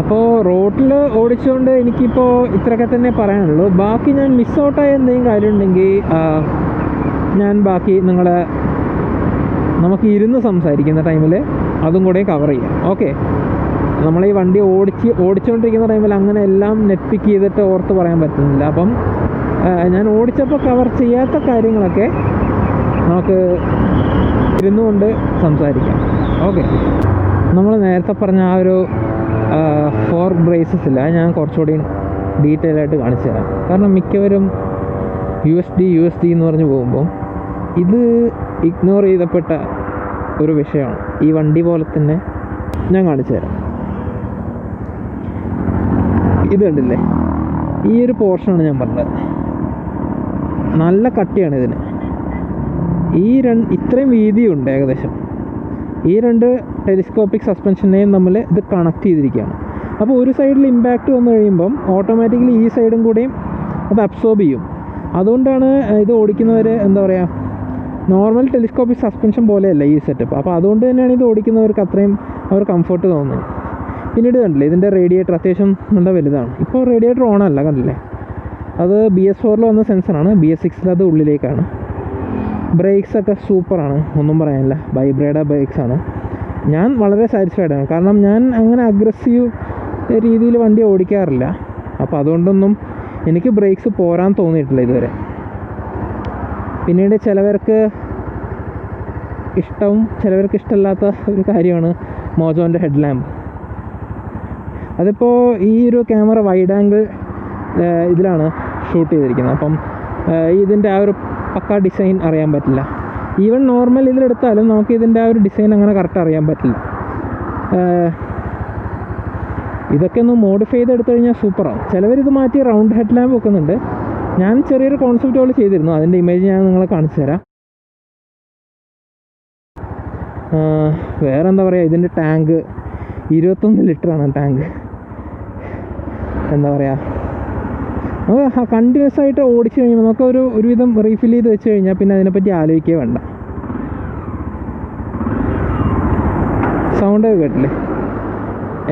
അപ്പോൾ റോഡിൽ ഓടിച്ചുകൊണ്ട് എനിക്കിപ്പോൾ ഇത്രയൊക്കെ തന്നെ പറയാനുള്ളൂ. ബാക്കി ഞാൻ മിസ് ഔട്ടായ എന്തെങ്കിലും കാര്യമുണ്ടെങ്കിൽ ഞാൻ ബാക്കി നമുക്ക് ഇരുന്ന് സംസാരിക്കുന്ന ടൈമിൽ അതും കൂടെ കവർ ചെയ്യാം. ഓക്കെ, നമ്മൾ ഈ വണ്ടി ഓടിച്ചുകൊണ്ടിരിക്കുന്ന ടൈമിൽ അങ്ങനെ എല്ലാം നെറ്റ് പിക്ക് ചെയ്തിട്ട് ഓർത്ത് പറയാൻ പറ്റുന്നില്ല. അപ്പം ഞാൻ ഓടിച്ചപ്പോൾ കവർ ചെയ്യാത്ത കാര്യങ്ങളൊക്കെ നമുക്ക് ഇരുന്നുകൊണ്ട് സംസാരിക്കാം. ഓക്കെ, നമ്മൾ നേരത്തെ പറഞ്ഞ ആ ഒരു ഫോർക്ക് ബ്രേസസ് ഇല്ല, ഞാൻ കുറച്ചുകൂടി ഡീറ്റെയിൽ ആയിട്ട് കാണിച്ചു തരാം. കാരണം മിക്കവരും യു എസ് ഡി എന്ന് പറഞ്ഞ് പോകുമ്പോൾ ഇത് ഇഗ്നോർ ചെയ്തപ്പെട്ട ഒരു വിഷയമാണ്. ഈ വണ്ടി പോലെ തന്നെ ഞാൻ കാണിച്ചു തരാം. ഇത് കണ്ടില്ലേ, ഈ ഒരു പോർഷനാണ് ഞാൻ പറഞ്ഞത്. നല്ല കട്ടിയാണ് ഇതിന്. ഇത്രയും വീതിയുണ്ട് ഏകദേശം. ഈ രണ്ട് ടെലിസ്കോപ്പിക് സസ്പെൻഷനെയും തമ്മിൽ ഇത് കണക്ട് ചെയ്തിരിക്കുകയാണ്. അപ്പോൾ ഒരു സൈഡിൽ ഇമ്പാക്റ്റ് വന്നു കഴിയുമ്പം ഓട്ടോമാറ്റിക്കലി ഈ സൈഡും കൂടെയും അത് അബ്സോർബ് ചെയ്യും. അതുകൊണ്ടാണ് ഇത് ഓടിക്കുന്നവർ എന്താ പറയുക, നോർമൽ ടെലിസ്കോപ്പിക് സസ്പെൻഷൻ പോലെയല്ല ഈ സെറ്റപ്പ്. അപ്പോൾ അതുകൊണ്ട് തന്നെയാണ് ഇത് ഓടിക്കുന്നവർക്ക് അത്രയും കംഫർട്ട് തോന്നുന്നത്. പിന്നീട് കണ്ടില്ലേ, ഇതിൻ്റെ റേഡിയേറ്റർ അത്യാവശ്യം നല്ല വലുതാണ്. ഇപ്പോൾ റേഡിയേറ്റർ ഓണല്ല, കണ്ടില്ലേ, അത് BS4 വന്ന സെൻസറാണ്. BS6 അത് ഉള്ളിലേക്കാണ്. ബ്രേക്സൊക്കെ സൂപ്പറാണ്, ഒന്നും പറയാനില്ല. വൈബ്രേഡ ബ്രേക്സാണ്. ഞാൻ വളരെ സാറ്റിസ്ഫൈഡ് ആണ്. കാരണം ഞാൻ അങ്ങനെ അഗ്രസീവ് രീതിയിൽ വണ്ടി ഓടിക്കാറില്ല. അപ്പോൾ അതുകൊണ്ടൊന്നും എനിക്ക് ബ്രേക്സ് പോരാൻ തോന്നിയിട്ടില്ല ഇതുവരെ. പിന്നീട് ചിലവർക്ക് ഇഷ്ടമില്ലാത്ത ഒരു കാര്യമാണ് മോജോൻ്റെ ഹെഡ് ലാമ്പ്. അതിപ്പോൾ ഈ ഒരു ക്യാമറ വൈഡ് ആംഗിൾ ഇതിലാണ് ഷൂട്ട് ചെയ്തിരിക്കുന്നത്. അപ്പം ഇതിൻ്റെ ആ ഒരു പക്ക ഡിസൈൻ അറിയാൻ പറ്റില്ല. ഈവൻ നോർമൽ ഇതിലെടുത്താലും നമുക്ക് ഇതിൻ്റെ ആ ഒരു ഡിസൈൻ അങ്ങനെ കറക്റ്റ് അറിയാൻ പറ്റില്ല. ഇതൊക്കെ ഒന്ന് മോഡിഫൈ ചെയ്തെടുത്തു കഴിഞ്ഞാൽ സൂപ്പറാവും. ചിലവരിത് മാറ്റി റൗണ്ട് ഹെഡ് ലാമ്പ് വെക്കുന്നുണ്ട്. ഞാൻ ചെറിയൊരു കോൺസെപ്റ്റ് പോലെ ചെയ്തിരുന്നു, അതിൻ്റെ ഇമേജ് ഞാൻ നിങ്ങളെ കാണിച്ചു തരാം. വേറെ എന്താ പറയുക, ഇതിൻ്റെ ടാങ്ക് 21 ലിറ്ററാണ് ടാങ്ക്. എന്താ പറയുക, നമുക്ക് കണ്ടിന്യൂസ് ആയിട്ട് ഓടിച്ചു കഴിയുമ്പോൾ നമുക്ക് ഒരുവിധം റീഫിൽ ചെയ്ത് വെച്ച് കഴിഞ്ഞാൽ പിന്നെ അതിനെപ്പറ്റി ആലോചിക്കേ വേണ്ട. സൗണ്ടൊക്കെ കേട്ടില്ലേ,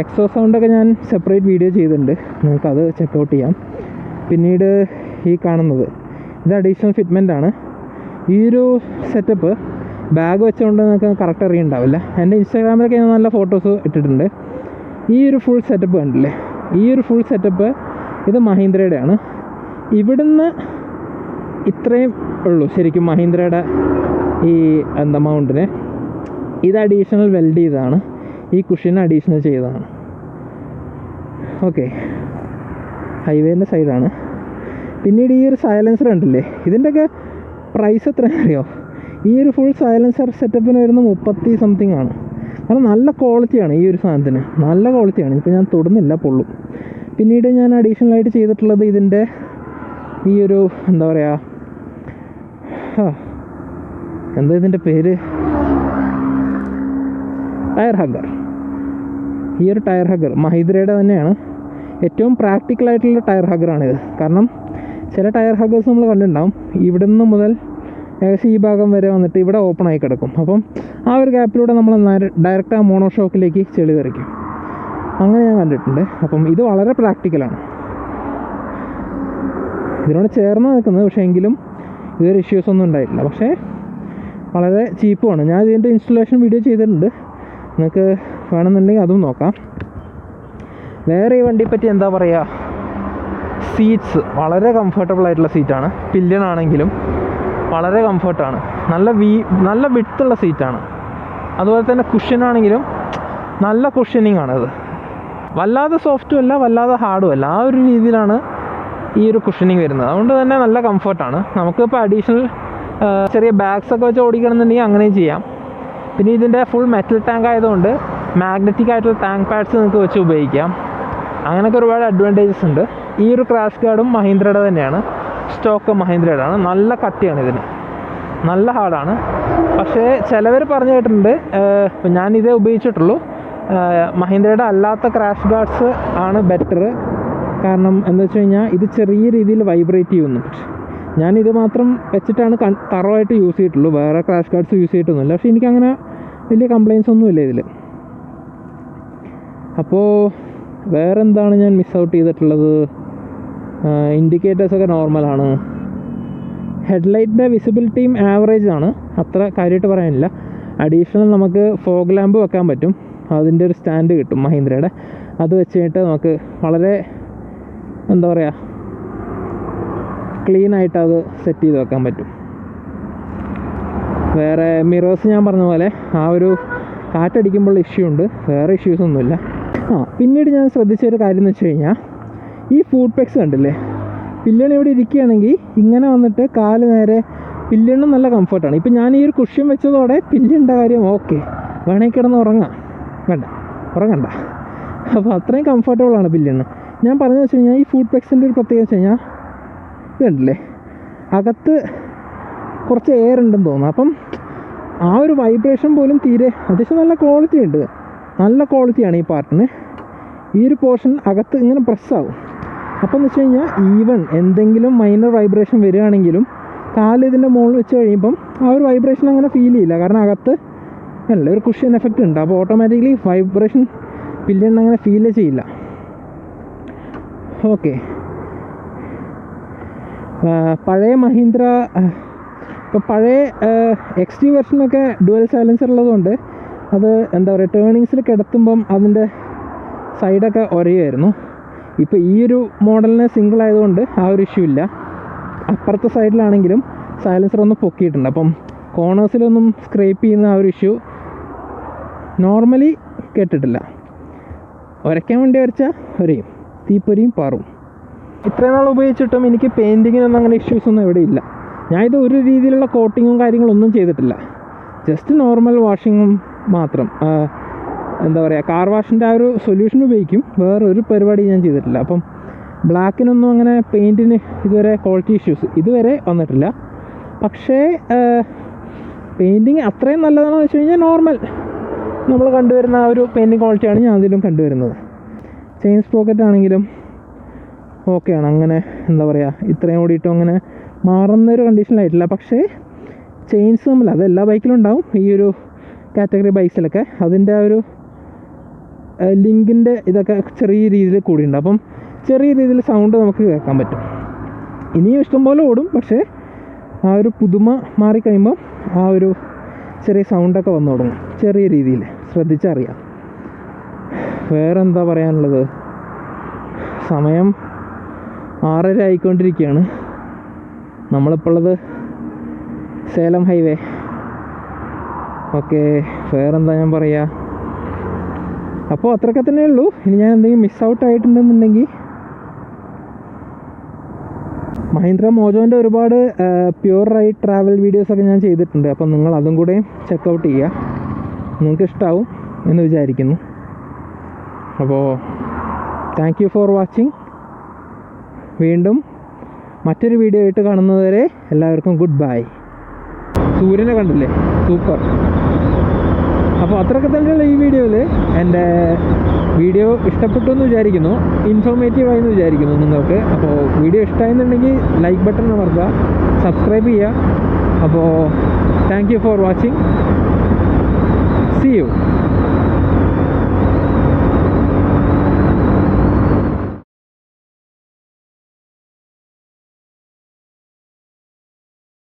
എക്സോ സൗണ്ടൊക്കെ ഞാൻ സെപ്പറേറ്റ് വീഡിയോ ചെയ്തിട്ടുണ്ട്, നിങ്ങൾക്കത് ചെക്കൗട്ട് ചെയ്യാം. പിന്നീട് ഈ കാണുന്നത് ഇത് അഡീഷണൽ ഫിറ്റ്മെൻ്റ് ആണ്. ഈ ഒരു സെറ്റപ്പ് ബാഗ് വെച്ചുകൊണ്ട് നിങ്ങൾക്ക് കറക്റ്റ് അറിയുന്നുണ്ടാവില്ല. എൻ്റെ ഇൻസ്റ്റാഗ്രാമിലൊക്കെ ഞാൻ നല്ല ഫോട്ടോസ് ഇട്ടിട്ടുണ്ട്. ഈ ഒരു ഫുൾ സെറ്റപ്പ് കണ്ടില്ലേ, ഈ ഒരു ഫുൾ സെറ്റപ്പ് ഇത് മഹീന്ദ്രയുടെ ആണ്. ഇവിടുന്ന് ഇത്രയും ഉള്ളൂ ശരിക്കും മഹീന്ദ്രയുടെ ഈ മൗണ്ടിന്. ഇത് അഡീഷണൽ വെൽഡ് ചെയ്തതാണ്, ഈ കുഷ്യൻ അഡീഷണൽ ചെയ്തതാണ്. ഓക്കെ, ഹൈവേൻ്റെ സൈഡാണ്. പിന്നീട് ഈ ഒരു സൈലൻസർ ഉണ്ടല്ലേ, ഇതിൻ്റെയൊക്കെ പ്രൈസ് എത്രയാണെന്ന് അറിയോ? ഈ ഒരു ഫുൾ സൈലൻസർ സെറ്റപ്പിന് വരുന്ന 30 സംതിങ് ആണ്. കാരണം നല്ല ക്വാളിറ്റിയാണ് ഈ ഒരു സാധനത്തിന്, നല്ല ക്വാളിറ്റിയാണ്. ഇപ്പോൾ ഞാൻ തൊടുന്നില്ല, പൊള്ളും. പിന്നീട് ഞാൻ അഡീഷണലായിട്ട് ചെയ്തിട്ടുള്ളത് ഇതിൻ്റെ ഈ ഒരു എന്താ പറയുക, എന്താ ഇതിൻ്റെ പേര്, ടയർ ഹഗ്ഗർ. ഈ ഒരു ടയർ ഹഗ്ഗർ മഹീന്ദ്രയുടെ തന്നെയാണ്. ഏറ്റവും പ്രാക്ടിക്കലായിട്ടുള്ള ടയർ ഹഗ്ഗറാണിത്. കാരണം ചില ടയർ ഹഗ്ഗേഴ്സ് നമ്മൾ കണ്ടിട്ടുണ്ടാവും, ഇവിടെ നിന്ന് മുതൽ ഏകദേശം ഈ ഭാഗം വരെ വന്നിട്ട് ഇവിടെ ഓപ്പൺ ആയി കിടക്കും. അപ്പം ആ ഒരു ഗ്യാപ്പിലൂടെ നമ്മൾ ഡയറക്റ്റ് ആ മോണോഷോക്കിലേക്ക് ചെളി തെറിക്കും. അങ്ങനെ ഞാൻ കണ്ടിട്ടുണ്ട്. അപ്പം ഇത് വളരെ പ്രാക്ടിക്കലാണ്, ഇതിനോട് ചേർന്ന് നിൽക്കുന്നത്. പക്ഷേ എങ്കിലും ഇതൊരു ഇഷ്യൂസ് ഒന്നും ഉണ്ടായിട്ടില്ല. പക്ഷേ വളരെ ചീപ്പുമാണ്. ഞാൻ ഇതിൻ്റെ ഇൻസ്റ്റലേഷൻ വീഡിയോ ചെയ്തിട്ടുണ്ട്, നിങ്ങൾക്ക് വേണമെന്നുണ്ടെങ്കിൽ അതും നോക്കാം. വേറെ ഈ വണ്ടിയെ പറ്റി എന്താ പറയുക, സീറ്റ്സ് വളരെ കംഫർട്ടബിൾ ആയിട്ടുള്ള സീറ്റാണ്. പില്ലിയൻ ആണെങ്കിലും വളരെ കംഫർട്ടാണ്. നല്ല വിഡ്ത്തുള്ള സീറ്റാണ്. അതുപോലെ തന്നെ കുഷ്യനാണെങ്കിലും നല്ല കുഷ്യനിങ് ആണത്. വല്ലാതെ സോഫ്റ്റും അല്ല വല്ലാതെ ഹാർഡും അല്ല, ആ ഒരു രീതിയിലാണ് ഈ ഒരു കുഷനിങ് വരുന്നത്. അതുകൊണ്ട് തന്നെ നല്ല കംഫർട്ടാണ്. നമുക്കിപ്പോൾ അഡീഷണൽ ചെറിയ ബാഗ്സൊക്കെ വെച്ച് ഓടിക്കണമെന്നുണ്ടെങ്കിൽ അങ്ങനെയും ചെയ്യാം. പിന്നെ ഇതിൻ്റെ ഫുൾ മെറ്റൽ ടാങ്ക് ആയതുകൊണ്ട് മാഗ്നറ്റിക് ആയിട്ടുള്ള ടാങ്ക് പാഡ്സ് നിങ്ങൾക്ക് വെച്ച് ഉപയോഗിക്കാം. അങ്ങനെയൊക്കെ ഒരുപാട് അഡ്വാൻറ്റേജസ് ഉണ്ട്. ഈ ഒരു ക്രാഷ് ഗാർഡും മഹീന്ദ്രയുടെ തന്നെയാണ്, സ്റ്റോക്ക് മഹീന്ദ്രയുടെ ആണ്. നല്ല കട്ടിയാണ് ഇതിന്, നല്ല ഹാർഡാണ്. പക്ഷേ ചിലവർ പറഞ്ഞു കേട്ടിട്ടുണ്ട്, ഞാനിതേ ഉപയോഗിച്ചിട്ടുള്ളൂ, മഹീന്ദ്രയുടെ അല്ലാത്ത ക്രാഷ് ഗാർഡ്സ് ആണ് ബെറ്റർ. കാരണം എന്താ വെച്ച് കഴിഞ്ഞാൽ ഇത് ചെറിയ രീതിയിൽ വൈബ്രേറ്റ് ചെയ്യുന്നു. ഞാനിത് മാത്രം വെച്ചിട്ടാണ് തറവായിട്ട് യൂസ് ചെയ്തിട്ടുള്ളൂ, വേറെ ക്രാഷ് ഗാർഡ്സ് യൂസ് ചെയ്തിട്ടൊന്നുമില്ല. പക്ഷേ എനിക്കങ്ങനെ വലിയ കംപ്ലയിൻസ് ഒന്നുമില്ല ഇതിൽ. അപ്പോൾ വേറെ എന്താണ് ഞാൻ മിസ് ഔട്ട് ചെയ്തിട്ടുള്ളത്? ഇൻഡിക്കേറ്റേഴ്സൊക്കെ നോർമലാണ്. ഹെഡ്ലൈറ്റിൻ്റെ വിസിബിലിറ്റിയും ആവറേജ് ആണ്, അത്ര കാര്യമായിട്ട് പറയാനില്ല. അഡീഷണൽ നമുക്ക് ഫോഗ് ലാമ്പ് വെക്കാൻ പറ്റും, അതിൻ്റെ ഒരു സ്റ്റാൻഡ് കിട്ടും മഹീന്ദ്രയുടെ. അത് വെച്ച് കഴിഞ്ഞിട്ട് നമുക്ക് വളരെ എന്താ പറയുക ക്ലീനായിട്ട് അത് സെറ്റ് ചെയ്ത് വെക്കാൻ പറ്റും. വേറെ മിറേഴ്സ് ഞാൻ പറഞ്ഞ പോലെ ആ ഒരു കാറ്റടിക്കുമ്പോൾ ഇഷ്യൂ ഉണ്ട്, വേറെ ഇഷ്യൂസ് ഒന്നുമില്ല. പിന്നീട് ഞാൻ ശ്രദ്ധിച്ചൊരു കാര്യം എന്ന് വെച്ച് കഴിഞ്ഞാൽ ഈ ഫുഡ് പെക്സ് കണ്ടില്ലേ, പില്ലിയൺ ഇവിടെ ഇരിക്കുകയാണെങ്കിൽ ഇങ്ങനെ വന്നിട്ട് കാല് നേരെ, പില്ലിയണും നല്ല കംഫർട്ടാണ്. ഇപ്പം ഞാൻ ഈ ഒരു കുഷ്യൻ വെച്ചതോടെ പില്ലിയൻ്റെ കാര്യം ഓക്കെ, വേണമെങ്കിൽ കിടന്ന് ഉറങ്ങാം, വേണ്ട ഉറങ്ങണ്ട. അപ്പോൾ അത്രയും കംഫർട്ടബിളാണ് പില്ലിയണ്. ഞാൻ പറഞ്ഞതെന്ന് വെച്ച് കഴിഞ്ഞാൽ ഈ ഫുഡ് പെക്സിൻ്റെ ഒരു പ്രത്യേകത വെച്ച് കഴിഞ്ഞാൽ ഇതുണ്ടല്ലേ, അകത്ത് കുറച്ച് എയർ ഉണ്ടെന്ന് തോന്നുന്നു. അപ്പം ആ ഒരു വൈബ്രേഷൻ പോലും തീരെ, അത്യാവശ്യം നല്ല ക്വാളിറ്റി ഉണ്ട്, നല്ല ക്വാളിറ്റിയാണ് ഈ പാർട്ടിന്. ഈ ഒരു പോർഷൻ അകത്ത് ഇങ്ങനെ പ്രസ്സാവും. അപ്പം എന്ന് വെച്ച് കഴിഞ്ഞാൽ ഈവൺ എന്തെങ്കിലും മൈനർ വൈബ്രേഷൻ വരികയാണെങ്കിലും കാല് ഇതിൻ്റെ മുകളിൽ വെച്ച് കഴിയുമ്പം ആ ഒരു വൈബ്രേഷൻ അങ്ങനെ ഫീൽ ചെയ്യില്ല. കാരണം അകത്ത് അല്ല ഒരു കുഷ്യൻ എഫക്റ്റ് ഉണ്ട്. അപ്പോൾ ഓട്ടോമാറ്റിക്കലി വൈബ്രേഷൻ പില്ലിയൺ അങ്ങനെ ഫീൽ ചെയ്യില്ല. ഓക്കെ, പഴയ മഹീന്ദ്ര, ഇപ്പോൾ പഴയ XT വെർഷനൊക്കെ ഡുവൽ സൈലൻസർ ഉള്ളതുകൊണ്ട് അത് എന്താ പറയുക ടേണിങ്സിൽ കിടത്തുമ്പം അതിൻ്റെ സൈഡൊക്കെ ഒരയുമായിരുന്നു. ഇപ്പോൾ ഈ ഒരു മോഡലിന് സിംഗിൾ ആയതുകൊണ്ട് ആ ഒരു ഇഷ്യൂ ഇല്ല. അപ്പുറത്തെ സൈഡിലാണെങ്കിലും സൈലൻസർ ഒന്ന് പൊക്കിയിട്ടുണ്ട്. അപ്പം കോർണേഴ്സിലൊന്നും സ്ക്രേപ്പ് ചെയ്യുന്ന ആ ഒരു ഇഷ്യൂ നോർമലി കേട്ടിട്ടില്ല. ഉരയ്ക്കാൻ വേണ്ടി വരച്ചാൽ ഒരയും, തീപ്പൊരിയും പാറും. ഇത്രയും നാൾ ഉപയോഗിച്ചിട്ടും എനിക്ക് പെയിൻറ്റിങ്ങിനൊന്നും അങ്ങനെ ഇഷ്യൂസൊന്നും ഇവിടെ ഇല്ല. ഞാൻ ഇത് ഒരു രീതിയിലുള്ള കോട്ടിങ്ങും കാര്യങ്ങളൊന്നും ചെയ്തിട്ടില്ല, ജസ്റ്റ് നോർമൽ വാഷിങ്ങും മാത്രം. എന്താ പറയുക കാർ വാഷിൻ്റെ ആ ഒരു സൊല്യൂഷൻ ഉപയോഗിക്കും, വേറൊരു പരിപാടി ഞാൻ ചെയ്തിട്ടില്ല. അപ്പം ബ്ലാക്കിനൊന്നും അങ്ങനെ പെയിൻറ്റിന് ഇതുവരെ ക്വാളിറ്റി ഇഷ്യൂസ് ഇതുവരെ വന്നിട്ടില്ല. പക്ഷേ പെയിൻറ്റിങ് അത്രയും നല്ലതാണെന്ന് വെച്ച് കഴിഞ്ഞാൽ നോർമൽ നമ്മൾ കണ്ടുവരുന്ന ആ ഒരു പെയിൻറ്റിങ് ക്വാളിറ്റിയാണ് ഞാൻ അതിലും കണ്ടുവരുന്നത്. ചെയിൻ സ്പ്രോക്കറ്റ് ആണെങ്കിലും ഓക്കെയാണ്, അങ്ങനെ എന്താ പറയുക ഇത്രയും ഓടിയിട്ടും അങ്ങനെ മാറുന്നൊരു കണ്ടീഷനിലായിട്ടില്ല. പക്ഷേ ചെയിൻസ് തമ്മിൽ അത് എല്ലാ ബൈക്കിലും ഉണ്ടാവും, ഈ ഒരു കാറ്റഗറി ബൈക്സിലൊക്കെ അതിൻ്റെ ആ ഒരു ലിങ്കിൻ്റെ ഇതൊക്കെ ചെറിയ രീതിയിൽ കൂടിയുണ്ട്. അപ്പം ചെറിയ രീതിയിൽ സൗണ്ട് നമുക്ക് കേൾക്കാൻ പറ്റും. ഇനിയും ഇഷ്ടംപോലെ ഓടും, പക്ഷേ ആ ഒരു പുതുമ മാറിക്കഴിയുമ്പം ആ ഒരു ചെറിയ സൗണ്ടൊക്കെ വന്നു തുടങ്ങും, ചെറിയ രീതിയിൽ ശ്രദ്ധിച്ചറിയാം. വേറെന്താ പറയാനുള്ളത്? സമയം 6:30 ആയിക്കൊണ്ടിരിക്കുകയാണ്. നമ്മളിപ്പോൾ ഉള്ളത് സേലം ഹൈവേ. ഓക്കെ, വേറെന്താ ഞാൻ പറയുക? അപ്പോൾ അത്രയൊക്കെ തന്നെ ഉള്ളൂ. ഇനി ഞാൻ എന്തെങ്കിലും മിസ് ഔട്ട് ആയിട്ടുണ്ടെന്നുണ്ടെങ്കിൽ മഹീന്ദ്ര മോജോൻ്റെ ഒരുപാട് പ്യുവർ റൈഡ് ട്രാവൽ വീഡിയോസൊക്കെ ഞാൻ ചെയ്തിട്ടുണ്ട്. അപ്പം നിങ്ങൾ അതും കൂടെ ചെക്കൗട്ട് ചെയ്യുക, നിങ്ങൾക്ക് ഇഷ്ടമാവും എന്ന് വിചാരിക്കുന്നു. അപ്പോൾ താങ്ക് യു ഫോർ വാച്ചിങ്. വീണ്ടും മറ്റൊരു വീഡിയോ ആയിട്ട് കാണുന്നതുവരെ എല്ലാവർക്കും ഗുഡ് ബൈ. സൂര്യനെ കണ്ടില്ലേ, സൂപ്പർ. അപ്പോൾ അത്രയൊക്കെ തന്നെയുള്ള ഈ വീഡിയോയിൽ. എൻ്റെ വീഡിയോ ഇഷ്ടപ്പെട്ടു എന്ന് വിചാരിക്കുന്നു, ഇൻഫോർമേറ്റീവായി എന്ന് വിചാരിക്കുന്നു നിങ്ങൾക്ക്. അപ്പോൾ വീഡിയോ ഇഷ്ടമായെന്നുണ്ടെങ്കിൽ ലൈക്ക് ബട്ടൺ അമർത്തുക, സബ്സ്ക്രൈബ് ചെയ്യുക. അപ്പോൾ താങ്ക് യു ഫോർ വാച്ചിങ്.